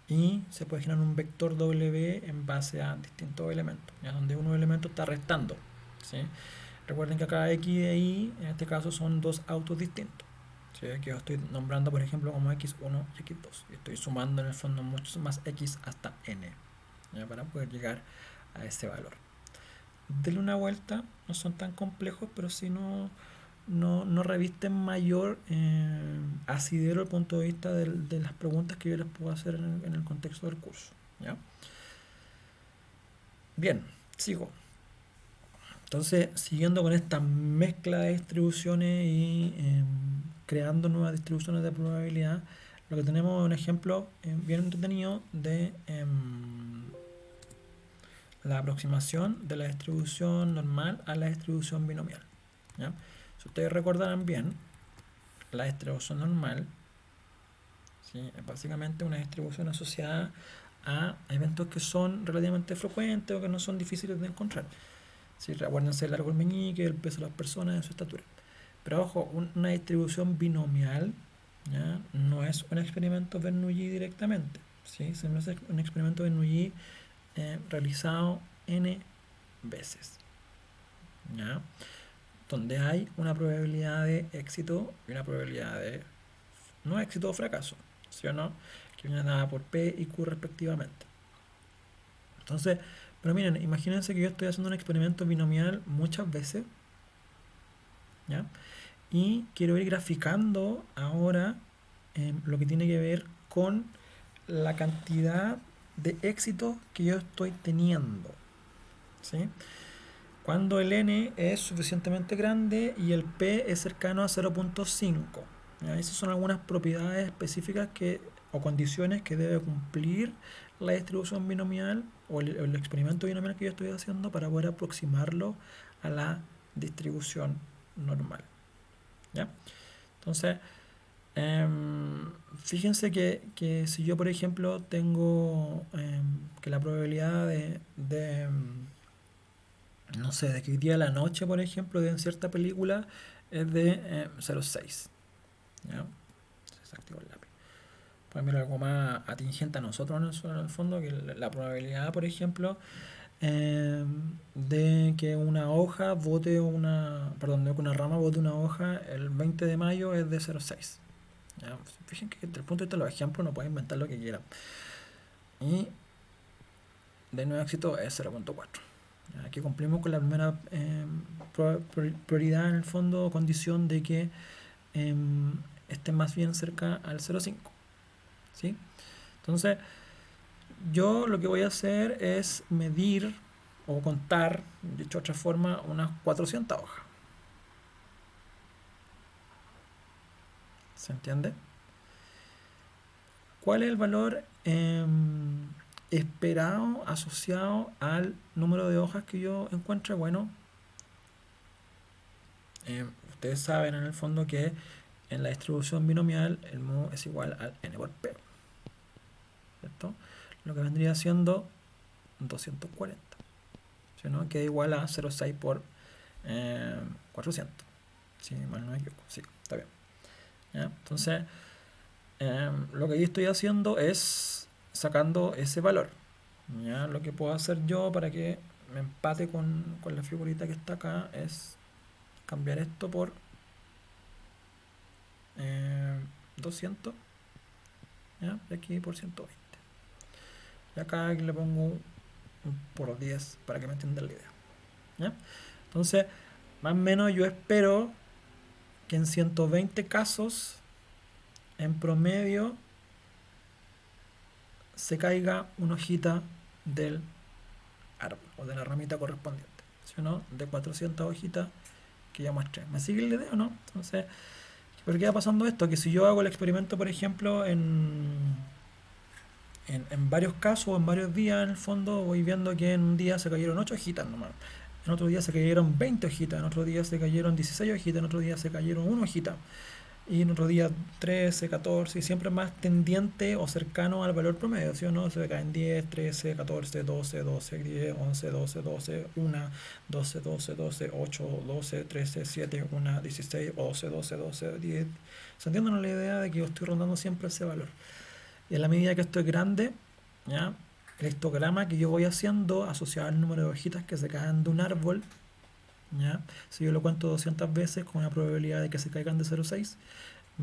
Y se puede generar un vector W en base a distintos elementos, ¿ya? Donde uno elemento está restando, ¿sí? Recuerden que acá X e Y en este caso son dos autos distintos, ¿sí? Que yo estoy nombrando por ejemplo como X1 y X2 y estoy sumando en el fondo muchos más X hasta N, ¿ya? Para poder llegar a ese valor. Denle una vuelta, no son tan complejos, pero si no revisten mayor asidero desde el punto de vista de las preguntas que yo les puedo hacer en el contexto del curso, ¿ya? Bien, sigo. Entonces, siguiendo con esta mezcla de distribuciones y creando nuevas distribuciones de probabilidad, lo que tenemos es un ejemplo bien entretenido de la aproximación de la distribución normal a la distribución binomial, ¿ya? Si ustedes recordarán bien, la distribución normal, ¿sí? Es básicamente una distribución asociada a eventos que son relativamente frecuentes o que no son difíciles de encontrar. ¿Sí? Recuérdense el largo del meñique, el peso de las personas y su estatura. Pero ojo, una distribución binomial, ¿ya? No es un experimento Bernoulli directamente, ¿sí? Sino es un experimento Bernoulli realizado n veces, ¿ya? Donde hay una probabilidad de éxito y una probabilidad de no éxito o fracaso, ¿sí o no? Que viene dada por P y Q respectivamente. Entonces, pero miren, imagínense que yo estoy haciendo un experimento binomial muchas veces, ¿ya? Y quiero ir graficando ahora lo que tiene que ver con la cantidad de éxitos que yo estoy teniendo, ¿sí? Cuando el n es suficientemente grande y el p es cercano a 0.5. Esas son algunas propiedades específicas o condiciones que debe cumplir la distribución binomial o el experimento binomial que yo estoy haciendo para poder aproximarlo a la distribución normal, ¿ya? Entonces, fíjense que si yo, por ejemplo, tengo que la probabilidad no sé, de que hoy día a la noche, por ejemplo, de en cierta película es de 0,6. ¿Ya? Se desactivó el lápiz. Pueden ver algo más atingente a nosotros en el fondo, que la probabilidad, por ejemplo, de que una hoja bote perdón, de que una rama bote una hoja el 20 de mayo es de 0,6. ¿Ya? Fíjense que desde el punto de vista de los ejemplos no pueden inventar lo que quieran. Y de nuevo éxito es 0.4. Aquí cumplimos con la primera prioridad en el fondo, condición de que esté más bien cerca al 0,5. ¿Sí? Entonces, yo lo que voy a hacer es medir o contar, dicho de otra forma, unas 400 hojas. ¿Se entiende? ¿Cuál es el valor esperado asociado al número de hojas que yo encuentre? Bueno, ustedes saben en el fondo que en la distribución binomial el mu es igual al n por p. ¿cierto? Lo que vendría siendo 240, ¿sí, no? Que es igual a 0,6 por 400, si mal no me equivoco. Sí, está bien. ¿Ya? Entonces, lo que yo estoy haciendo es sacando ese valor. ¿Ya? Lo que puedo hacer yo para que me empate con la figurita que está acá es cambiar esto por 200, ¿ya? Y aquí por 120. Y acá le pongo un por 10 para que me entiendan la idea. ¿Ya? Entonces, más o menos yo espero que en 120 casos, en promedio, se caiga una hojita del árbol o de la ramita correspondiente. ¿Sí o no? De 400 hojitas que ya mostré. ¿Me sigue la idea o no? Entonces, ¿por qué va pasando esto? Que si yo hago el experimento, por ejemplo, en varios casos o en varios días, en el fondo, voy viendo que en un día se cayeron 8 hojitas nomás. En otro día se cayeron 20 hojitas, en otro día se cayeron 16 hojitas, en otro día se cayeron 1 hojita. Y en otro día 13, 14, y siempre más tendiente o cercano al valor promedio, ¿sí o no? Se caen 10, 13, 14, 12, 12, 10, 11, 12, 12, 1, 12, 12, 12, 8, 12, 13, 7, 1, 16, 12, 12, 12, 10. ¿Se entiende la idea de que yo estoy rondando siempre ese valor? Y en la medida que esto es grande, ¿ya? El histograma que yo voy haciendo asociado al número de hojitas que se caen de un árbol, ¿ya? Si yo lo cuento 200 veces con una probabilidad de que se caigan de 0,6,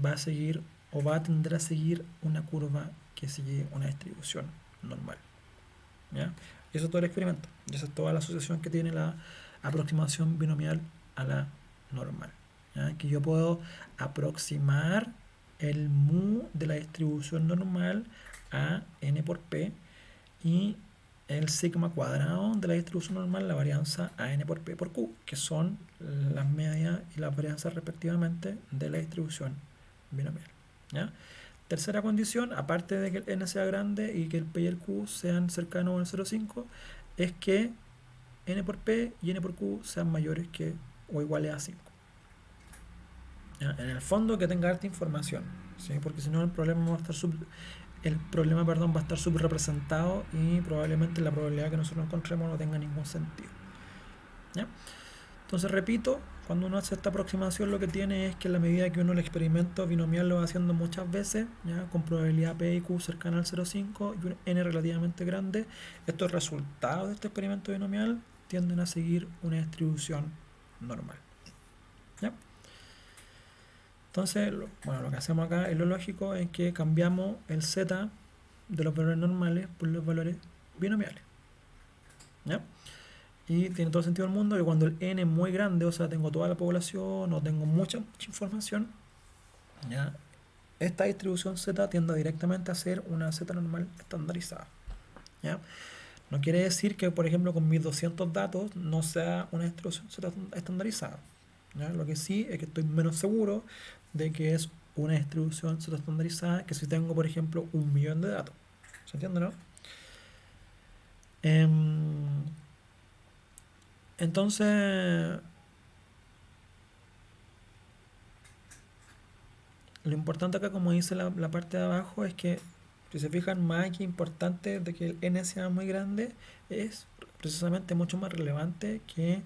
va a seguir o va a tender a seguir una curva que sigue una distribución normal, ¿ya? Y eso es todo el experimento. Y esa es toda la asociación que tiene la aproximación binomial a la normal, ¿ya? Que yo puedo aproximar el mu de la distribución normal a n por p y el sigma cuadrado de la distribución normal, la varianza a n por p por q, que son las medias y las varianzas respectivamente de la distribución binomial, ¿ya? Tercera condición, aparte de que el n sea grande y que el p y el q sean cercanos al 0,5, es que n por p y n por q sean mayores que o iguales a 5. ¿Ya? En el fondo que tenga harta información, ¿sí? Porque si no el problema va a estar va a estar subrepresentado y probablemente la probabilidad que nosotros encontremos no tenga ningún sentido, ¿ya? Entonces repito, cuando uno hace esta aproximación lo que tiene es que a la medida que uno el experimento binomial lo va haciendo muchas veces, ¿ya? Con probabilidad P y Q cercana al 0,5 y un n relativamente grande, estos resultados de este experimento binomial tienden a seguir una distribución normal, ¿ya? Entonces, bueno, lo que hacemos acá en lo lógico es que cambiamos el z de los valores normales por los valores binomiales, ¿ya? Y tiene todo el sentido del mundo que cuando el n es muy grande, o sea, tengo toda la población o tengo mucha información, ¿ya? Esta distribución z tiende directamente a ser una z normal estandarizada, ¿ya? No quiere decir que, por ejemplo, con mis 200 datos no sea una distribución z estandarizada, ¿ya? Lo que sí es que estoy menos seguro de que es una distribución z estandarizada que si tengo, por ejemplo, 1.000.000 de datos. ¿Se entiende, no? Entonces, lo importante acá, como dice la parte de abajo, es que, si se fijan, más que importante de que el n sea muy grande, es precisamente mucho más relevante que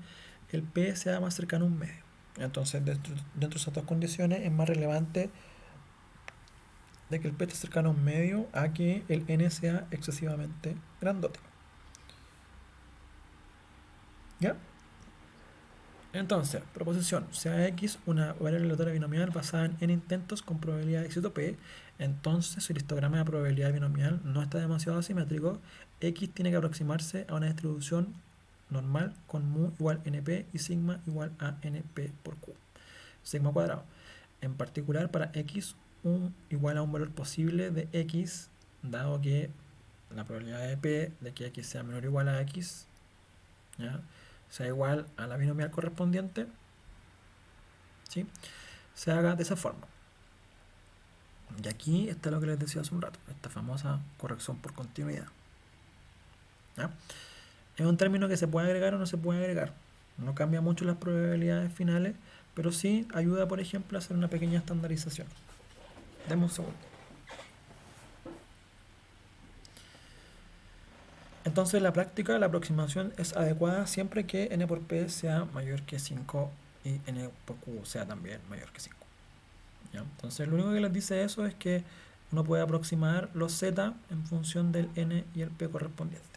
el p sea más cercano a un medio. Entonces, dentro de esas dos condiciones, es más relevante de que el p esté cercano a un medio a que el n sea excesivamente grandote. ¿Ya? Entonces, proposición, sea x una variable aleatoria binomial basada en n intentos con probabilidad de éxito p, entonces si el histograma de probabilidad binomial no está demasiado asimétrico, x tiene que aproximarse a una distribución normal con mu igual np y sigma igual a np por q, sigma cuadrado. En particular, para x igual a un valor posible de x, dado que la probabilidad de p de que x sea menor o igual a x, ¿ya?, sea igual a la binomial correspondiente, ¿sí?, se haga de esa forma. Y aquí está lo que les decía hace un rato, esta famosa corrección por continuidad, ¿ya? Es un término que se puede agregar o no se puede agregar. No cambia mucho las probabilidades finales, pero sí ayuda, por ejemplo, a hacer una pequeña estandarización. Demos un segundo. Entonces, en la práctica, la aproximación es adecuada siempre que n por p sea mayor que 5 y n por q sea también mayor que 5. ¿Ya? Entonces, lo único que les dice eso es que uno puede aproximar los z en función del n y el p correspondiente.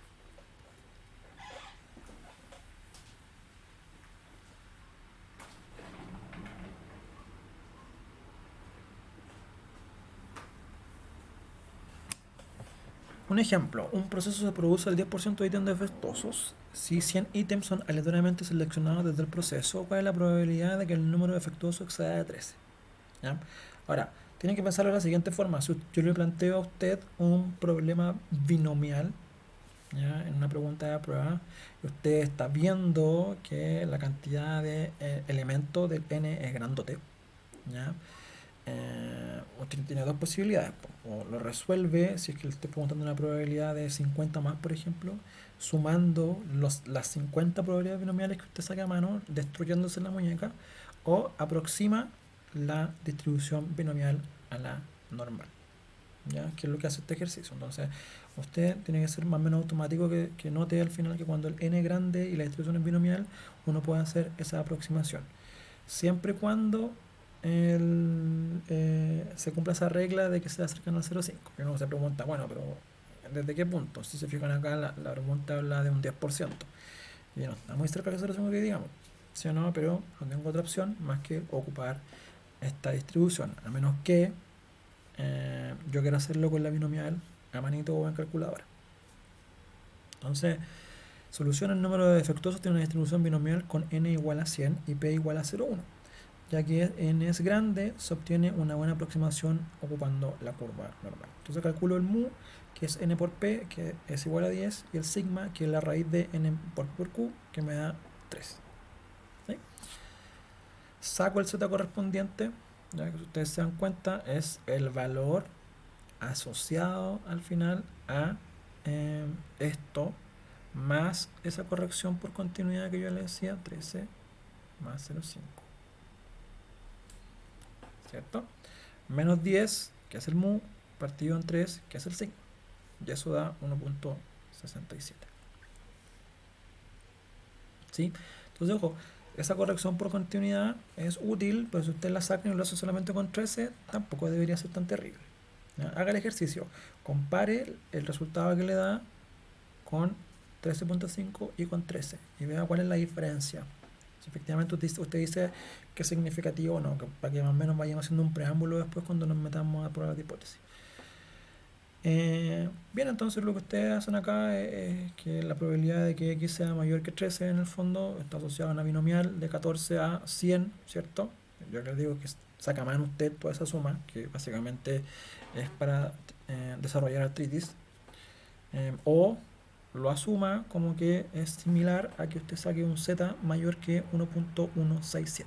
Un ejemplo, un proceso se produce al 10% de ítems defectuosos. Si 100 ítems son aleatoriamente seleccionados desde el proceso, ¿cuál es la probabilidad de que el número defectuoso exceda de 13? ¿Ya? Ahora, tienen que pensarlo de la siguiente forma. Si yo le planteo a usted un problema binomial, ¿ya? En una pregunta de prueba, y usted está viendo que la cantidad de elementos del n es grandote, ¿ya? Usted tiene dos posibilidades. O lo resuelve, si es que le estoy preguntando una probabilidad de 50 más, por ejemplo, sumando las 50 probabilidades binomiales que usted saque a mano, destruyéndose la muñeca, o aproxima la distribución binomial a la normal. ¿Ya? Que es lo que hace este ejercicio. Entonces, usted tiene que ser más o menos automático que note al final que cuando el n es grande y la distribución es binomial, uno puede hacer esa aproximación. Siempre y cuando se cumpla esa regla de que sea cercano al 0,5. Que uno se pregunta, bueno, pero ¿desde qué punto? Si se fijan acá, la pregunta habla de un 10%. Y no está muy cerca del 0,5 que digamos. ¿Sí o no? Pero no tengo otra opción más que ocupar esta distribución. A menos que yo quiera hacerlo con la binomial a manito o en calculadora. Entonces, solución el número de defectuosos tiene una distribución binomial con n igual a 100 y p igual a 0,1. Ya que n es grande, se obtiene una buena aproximación ocupando la curva normal. Entonces calculo el mu, que es n por p, que es igual a 10, y el sigma, que es la raíz de n por q, que me da 3. ¿Sí? Saco el z correspondiente, ya que si ustedes se dan cuenta, es el valor asociado al final a esto, más esa corrección por continuidad que yo le decía, 13 más 0,5. ¿Cierto? Menos 10, que es el mu, partido en 3, que es el sigma. Y eso da 1.67. ¿Sí? Entonces, ojo, esa corrección por continuidad es útil, pero si usted la saca y lo hace solamente con 13, tampoco debería ser tan terrible. ¿Ya? Haga el ejercicio, compare el resultado que le da con 13.5 y con 13 y vea cuál es la diferencia. Si efectivamente usted dice que es significativo o no, para que más o menos vayamos haciendo un preámbulo después cuando nos metamos a pruebas de hipótesis. Bien, entonces lo que ustedes hacen acá es que la probabilidad de que x sea mayor que 13 en el fondo está asociada a una binomial de 14 a 100, ¿cierto? Yo les digo que saca mano usted toda esa suma, que básicamente es para desarrollar artritis, o lo asuma como que es similar a que usted saque un z mayor que 1.167.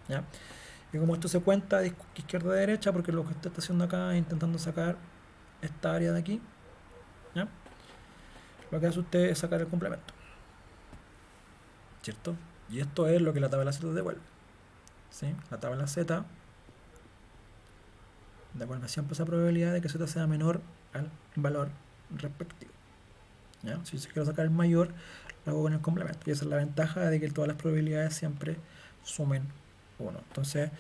¿Ya? Y como esto se cuenta de izquierda a derecha, porque lo que usted está haciendo acá es intentando sacar esta área de aquí, ¿ya? Lo que hace usted es sacar el complemento, ¿cierto? Y esto es lo que la tabla Z devuelve, ¿sí? La tabla Z devuelve siempre esa probabilidad de que Z sea menor al valor respectivo, ¿ya? Si quiero sacar el mayor, lo hago con el complemento. Y esa es la ventaja de que todas las probabilidades siempre sumen 1. Entonces,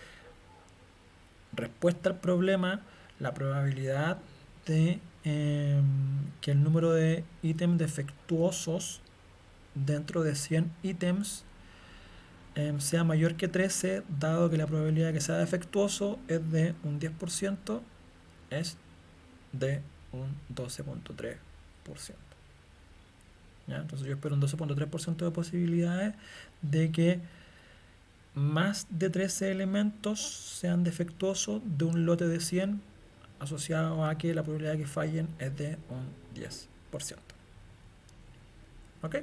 respuesta al problema, la probabilidad de que el número de ítems defectuosos dentro de 100 ítems sea mayor que 13, dado que la probabilidad de que sea defectuoso es de un 10%, es de un 12.3%. ¿Ya? Entonces yo espero un 12.3% de posibilidades de que más de 13 elementos sean defectuosos de un lote de 100, asociado a que la probabilidad de que fallen es de un 10%. ¿Ok?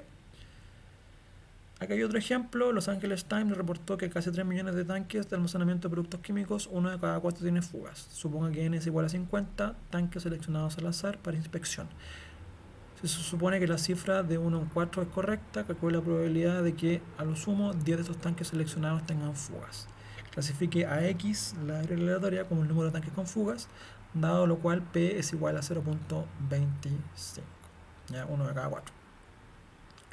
Aquí hay otro ejemplo. Los Angeles Times reportó que casi 3 millones de tanques de almacenamiento de productos químicos, uno de cada 4 tiene fugas. Suponga que n es igual a 50 tanques seleccionados al azar para inspección. Si se supone que la cifra de 1 en 4 es correcta, calcule la probabilidad de que a lo sumo 10 de estos tanques seleccionados tengan fugas. Clasifique a X, la área aleatoria, como el número de tanques con fugas, dado lo cual P es igual a 0.25. ¿ya? Uno de cada 4.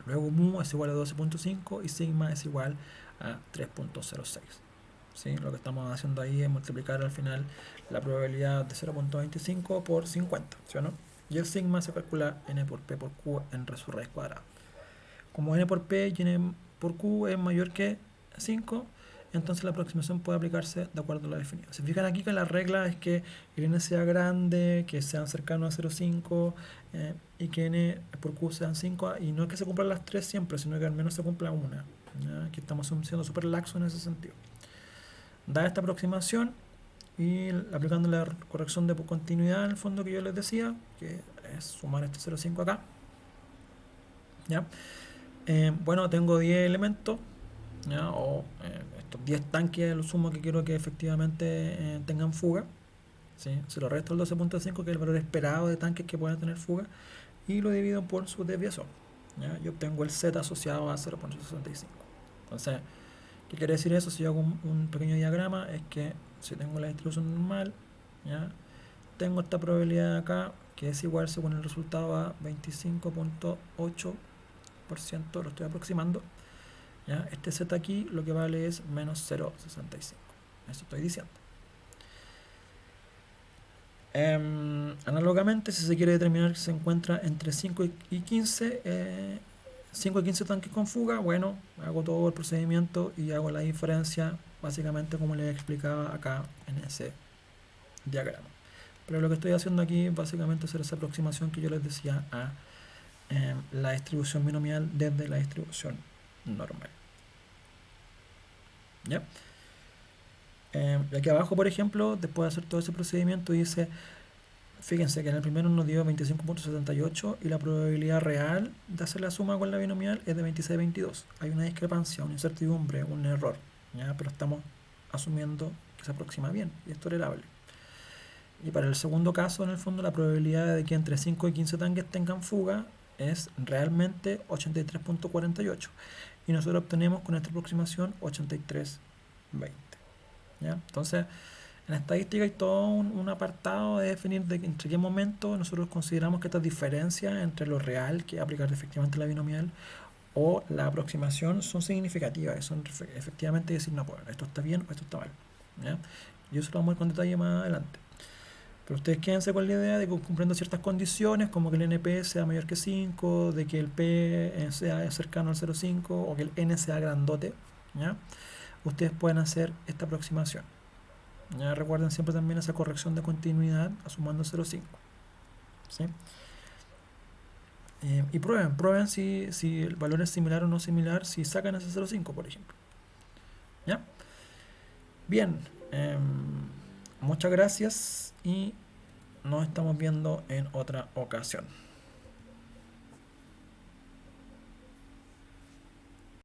Luego mu es igual a 12.5 y sigma es igual a 3.06. ¿Sí? Lo que estamos haciendo ahí es multiplicar al final la probabilidad de 0.25 por 50, ¿sí o no? Y el sigma se calcula n por p por q en su raíz cuadrada. Como n por p y n por q es mayor que 5, entonces la aproximación puede aplicarse de acuerdo a lo definido. Se fijan aquí que la regla es que el n sea grande, que sean cercanos a 0,5 y que n por q sean 5, y no es que se cumplan las 3 siempre, sino que al menos se cumpla una. ¿Ya? Aquí estamos siendo súper laxos en ese sentido. Dada esta aproximación y aplicando la corrección de continuidad en el fondo que yo les decía, que es sumar este 0,5 acá, ¿ya? Bueno, tengo 10 elementos, ¿ya? O estos 10 tanques, lo sumo que quiero que efectivamente tengan fuga, ¿sí? Se lo resto el 12.5, que es el valor esperado de tanques que puedan tener fuga, y lo divido por su desviación, ¿ya? Y obtengo el z asociado a 0.65. Entonces, ¿qué quiere decir eso? Si yo hago un pequeño diagrama, es que si tengo la distribución normal, ¿ya? Tengo esta probabilidad acá, que es igual según el resultado a 25.8%, lo estoy aproximando, ¿ya? Este z aquí lo que vale es menos 0.65. Eso estoy diciendo. Análogamente, si se quiere determinar que se encuentra entre 5 y 15, 5 y 15 tanques con fuga, bueno, hago todo el procedimiento y hago la diferencia básicamente como les explicaba acá en ese diagrama. Pero lo que estoy haciendo aquí es básicamente hacer esa aproximación que yo les decía a la distribución binomial desde la distribución normal. ¿Ya? Y aquí abajo, por ejemplo, después de hacer todo ese procedimiento, dice, fíjense que en el primero nos dio 25.78 y la probabilidad real de hacer la suma con la binomial es de 26.22. Hay una discrepancia, una incertidumbre, un error, ¿ya? Pero estamos asumiendo que se aproxima bien y es tolerable. Y para el segundo caso, en el fondo, la probabilidad de que entre 5 y 15 tanques tengan fuga es realmente 83.48. Y nosotros obtenemos con esta aproximación 83.20. ¿Ya? Entonces, en estadística hay todo un apartado de definir entre qué momento nosotros consideramos que estas diferencias entre lo real, que es aplicar efectivamente la binomial, o la aproximación son significativas. Son efectivamente decir, no, pues esto está bien o esto está mal. ¿Ya? Y eso lo vamos a ver con detalle más adelante. Pero ustedes quédense con la idea de que cumpliendo ciertas condiciones, como que el NP sea mayor que 5, de que el P sea cercano al 0,5 o que el N sea grandote, ¿ya? Ustedes pueden hacer esta aproximación. ¿Ya? Recuerden siempre también esa corrección de continuidad sumando 0,5. ¿Sí? Y prueben si el valor es similar o no similar, si sacan ese 0,5, por ejemplo. ¿Ya? Bien. Muchas gracias y nos estamos viendo en otra ocasión.